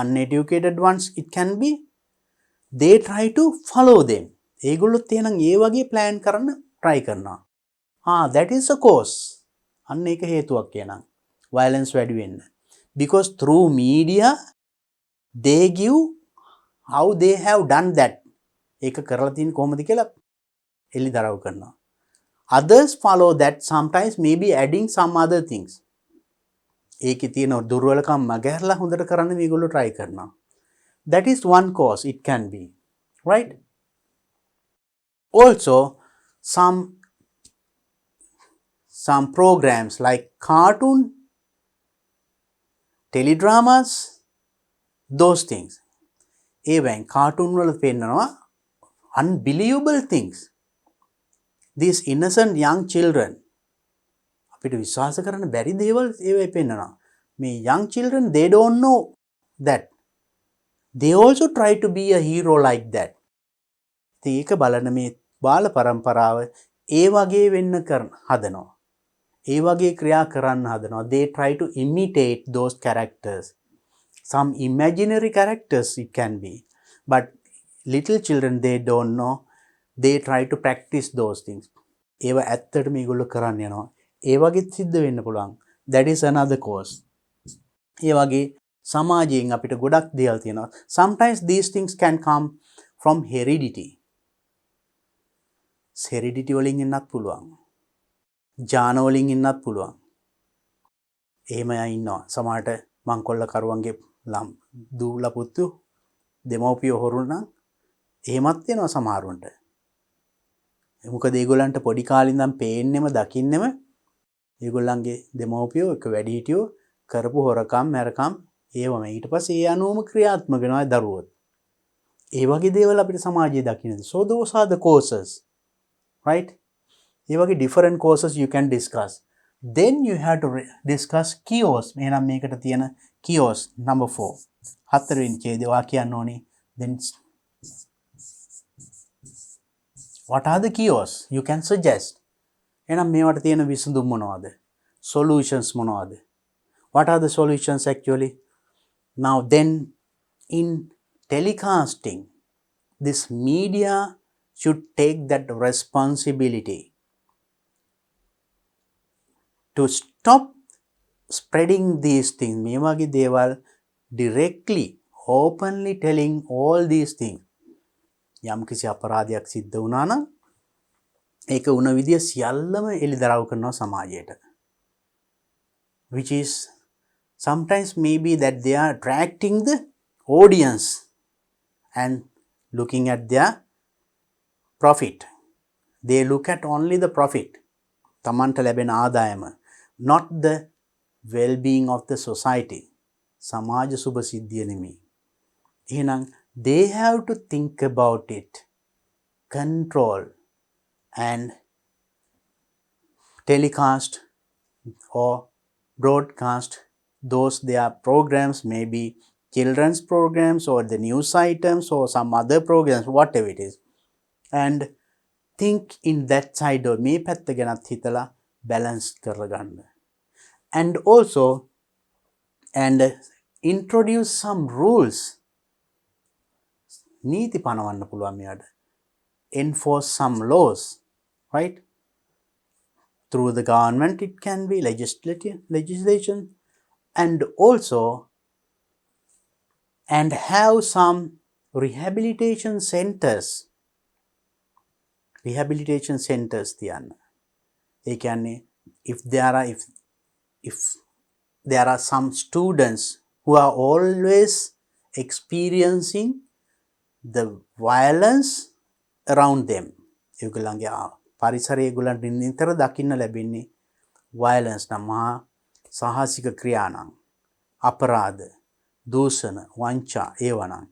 uneducated ones, it can be they try to follow them. ඒගොල්ලොත් එහෙනම් ඒ වගේ plan කරන්න try කරනවා. that is a cause. අන්න ඒක හේතුවක් කියනවා violence වැඩි වෙන්න. Because through media they give how they have done that. ඒක කරලා තියෙන කොහොමද කියලා එලි දරව් කරනවා. Others follow that, sometimes maybe adding some other things. ඒකේ තියෙන දුර්වලකම් මගහැරලා හොඳට කරන්න මේගොල්ලෝ try කරනවා. That is one cause it can be, right? Also some programs like cartoon, teledramas, those things. Even cartoon වල පෙන්නනවා unbelievable things. These innocent young children, අපිට විශ්වාස කරන්න බැරි දේවල් ඒවෙ පෙන්නනවා. මේ young children, they don't know that. They also try to be a hero like that. ඒක බලන මේ බාල පරම්පරාව ඒ වගේ වෙන්න හදනවා. ඒ වගේ ක්‍රියා කරන්න හදනවා. They try to imitate those characters. Some imaginary characters it can be. But little children, they don't know. They try to practice those things. ඒව ඇත්තට මේගොල්ලෝ කරන්න යනවා. ඒ වගේත් සිද්ධ වෙන්න පුළුවන්. That is another cause. ඒ වගේ සමාජයෙන් අපිට ගොඩක් දේවල් තියෙනවා. Sometimes these things can come from heredity. heredity වලින් එන්නත් පුළුවන්. ජාන වලින් එන්නත් පුළුවන්. එහෙම අය ඉන්නවා. සමහරට මංකොල්ල කරුවන්ගේ දූලා පුතු දෙමව්පියෝ හොරු නම් එහෙමත් වෙනවා සමහරුන්ට. මොකද ඒගොල්ලන්ට පොඩි කාලේ ඉඳන් පේන්නෙම දකින්නෙම ඒගොල්ලන්ගේ දෙමව්පියෝ එක වැඩිහිටියෝ කරපු හොරකම් මරකම් ඒවම ඊට පස්සේ ඒ අනුවම ක්‍රියාත්මක වෙනවා දරුවෝ. ඒ වගේ දේවල් අපිට සමාජයේ දකින්නද. So those are the causes, right? ඒ වගේ different causes you can discuss. Then you have to discuss cures. එහෙනම් මේකට තියෙන cures number 4. හතරවෙනි ඡේදය වා කියන්න ඕනේ. Then what are the cures you can suggest? එහෙනම් මේවට තියෙන විසඳුම් මොනවද? Solutions මොනවද? What are the solutions actually? Now then, in telecasting, this media should take that responsibility to stop spreading these things. මේ වගේ දේවල් directly, openly telling all these things. යම් කිසි අපරාධයක් සිද්ධ වුණා නම් ඒක වුණ විදිය සියල්ලම එලිදරව් කරනවා සමාජයට. Which is sometimes maybe that they are attracting the audience and looking at their profit. They look at only the profit. තමන්ට ලැබෙන ආදායම, not the well-being of the society. සමාජ සුබ සිද්ධිය නෙමෙයි. එහෙනම් they have to think about it, control and telecast or broadcast those their programs, maybe children's programs or the news items or some other programs, whatever it is, and think in that side or මේ පැත්ත ගැනත් හිතලා balance කරගන්න. And also introduce some rules. නීති පනවන්න පුළුවන් මෙයාට. Enforce some laws, right? Through the government it can be legislation, and also have some rehabilitation centers. Rehabilitation centers තියන්න. ඒ කියන්නේ if there are some students who are always experiencing the violence around them, ඒගොල්ලන්ගේ පරිසරයේ ඒගොල්ලන්ට නිතර දකින්න ලැබෙන්නේ violence නම්, මහා සාහසික ක්‍රියා නම්, අපරාධ, දූෂණ, වංචා ඒවා නම්.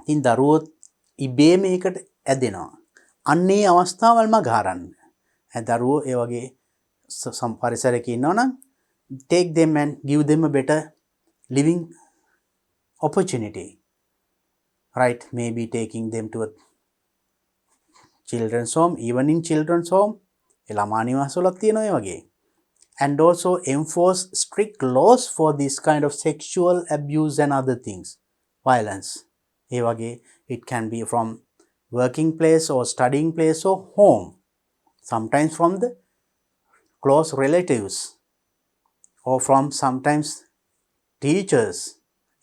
ඉතින් දරුවෝ ඉබේම ඒකට ඇදෙනවා. අන්නේ අවස්ථාවල් මග හරන්න. දරුවෝ ඒ වගේ පරිසරයක ඉන්නවා නම් take them and give them a better living opportunity. Right? Maybe taking them to a children's home, even in children's home. ළමා නිවාසවලත් තියෙනවා ඒ වගේ. And also enforce strict laws for this kind of sexual abuse and other things, violence. ඒ වගේ it can be from working place or studying place or home. Sometimes from the close relatives or from sometimes teachers.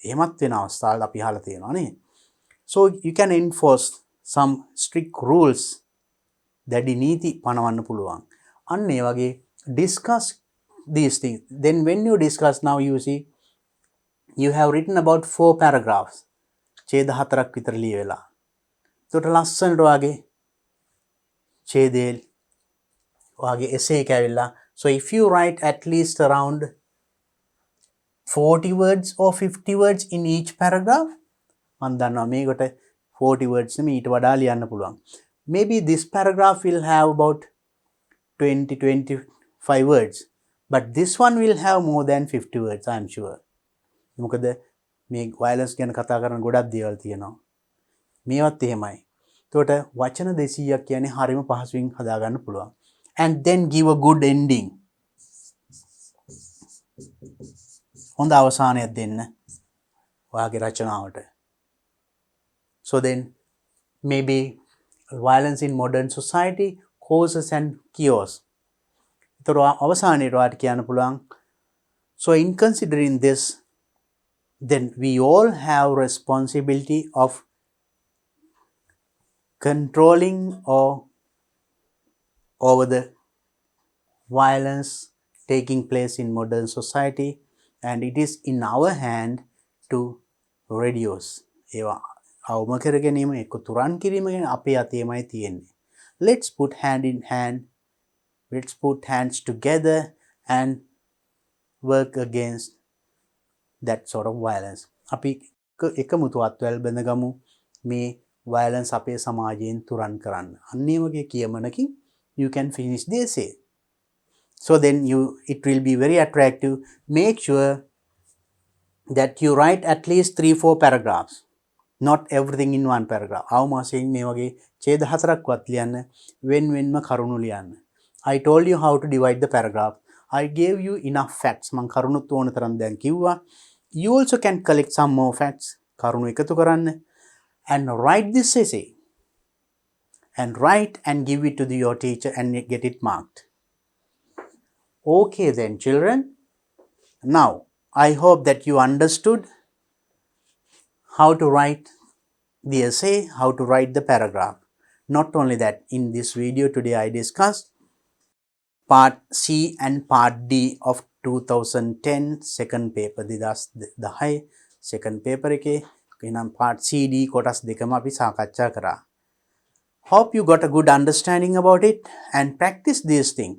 එහෙමත් වෙන අවස්ථාවල් අපි අහලා තියෙනවා නේ. So you can enforce some strict rules දැඩි නීති පනවන්න පුළුවන්. අන්න ඒ වගේ discuss these things. Then when you discuss, now you see you have written about 4 paragraphs. ඡේද 4ක් විතර ලියවිලා. ඒකට ලස්සනට වාගේ ඡේදේ වාගේ essay එක ඇවිල්ලා. So if you write at least around 40 words or 50 words in each paragraph, මම දන්නවා මේකට 40 words නෙමෙයි ඊට වඩා ලියන්න පුළුවන්. Maybe this paragraph will have about 20-25 words, but this one will have more than 50 words, I am sure. මොකද මේ violence ගැන කතා කරන ගොඩක් දේවල් තියෙනවා. මේවත් එහෙමයි. එතකොට වචන 200ක් කියන්නේ හරිම පහසුවෙන් හදාගන්න පුළුවන්. And then give a good ending. හොඳ අවසානයක් දෙන්න ඔයාගේ රචනාවට. So then maybe violence in modern society, causes and cures. එතකොට අවසානයේ ඔයාට කියන්න පුළුවන්. So in considering this, then we all have responsibility of controlling or over the violence taking place in modern society, and it is in our hand to reduce. ඒවා අවම කර ගැනීම එක්ක තුරන් කිරීම ගැන අපේ අතේමයි තියෙන්නේ. Let's put hand in hand, let's put hands together and work against that sort of violence. අපි එකමුතු අත්වැල් බඳගමු මේ violence අපේ සමාජයෙන් තුරන් කරන්න. අන්න ඒ වගේ කියමනකින් you can finish the essay. So then it will be very attractive. Make sure that you write at least 3-4 paragraphs. Not everything in one paragraph. අවමාසයෙන් මේ වගේ ඡේද 4ක්වත් ලියන්න, වෙන්වෙන්ම කරුණු ලියන්න. I told you how to divide the paragraph. I gave you enough facts. මම කරුණුත් ඕන තරම් දැන් කිව්වා. You also can collect some more facts. කරුණු එකතු කරන්න and write this essay. And write and give it to your teacher and get it marked. Okay then, children. Now, I hope that you understood how to write the essay, how to write the paragraph. Not only that, in this video today I discussed part C and part D of 2010 second paper. The high second paper එකේ එනම් part C D කොටස් දෙකම අපි සාකච්ඡා කරා. Hope you got a good understanding about it and practice these things.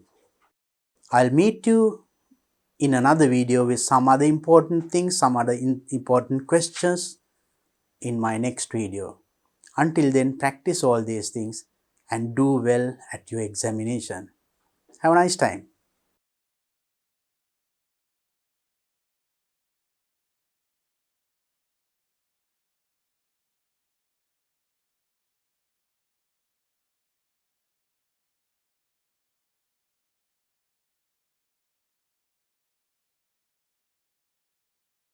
I'll meet you in another video with some other important things, some other important questions in my next video. Until then, practice all these things and do well at your examination. Have a nice time.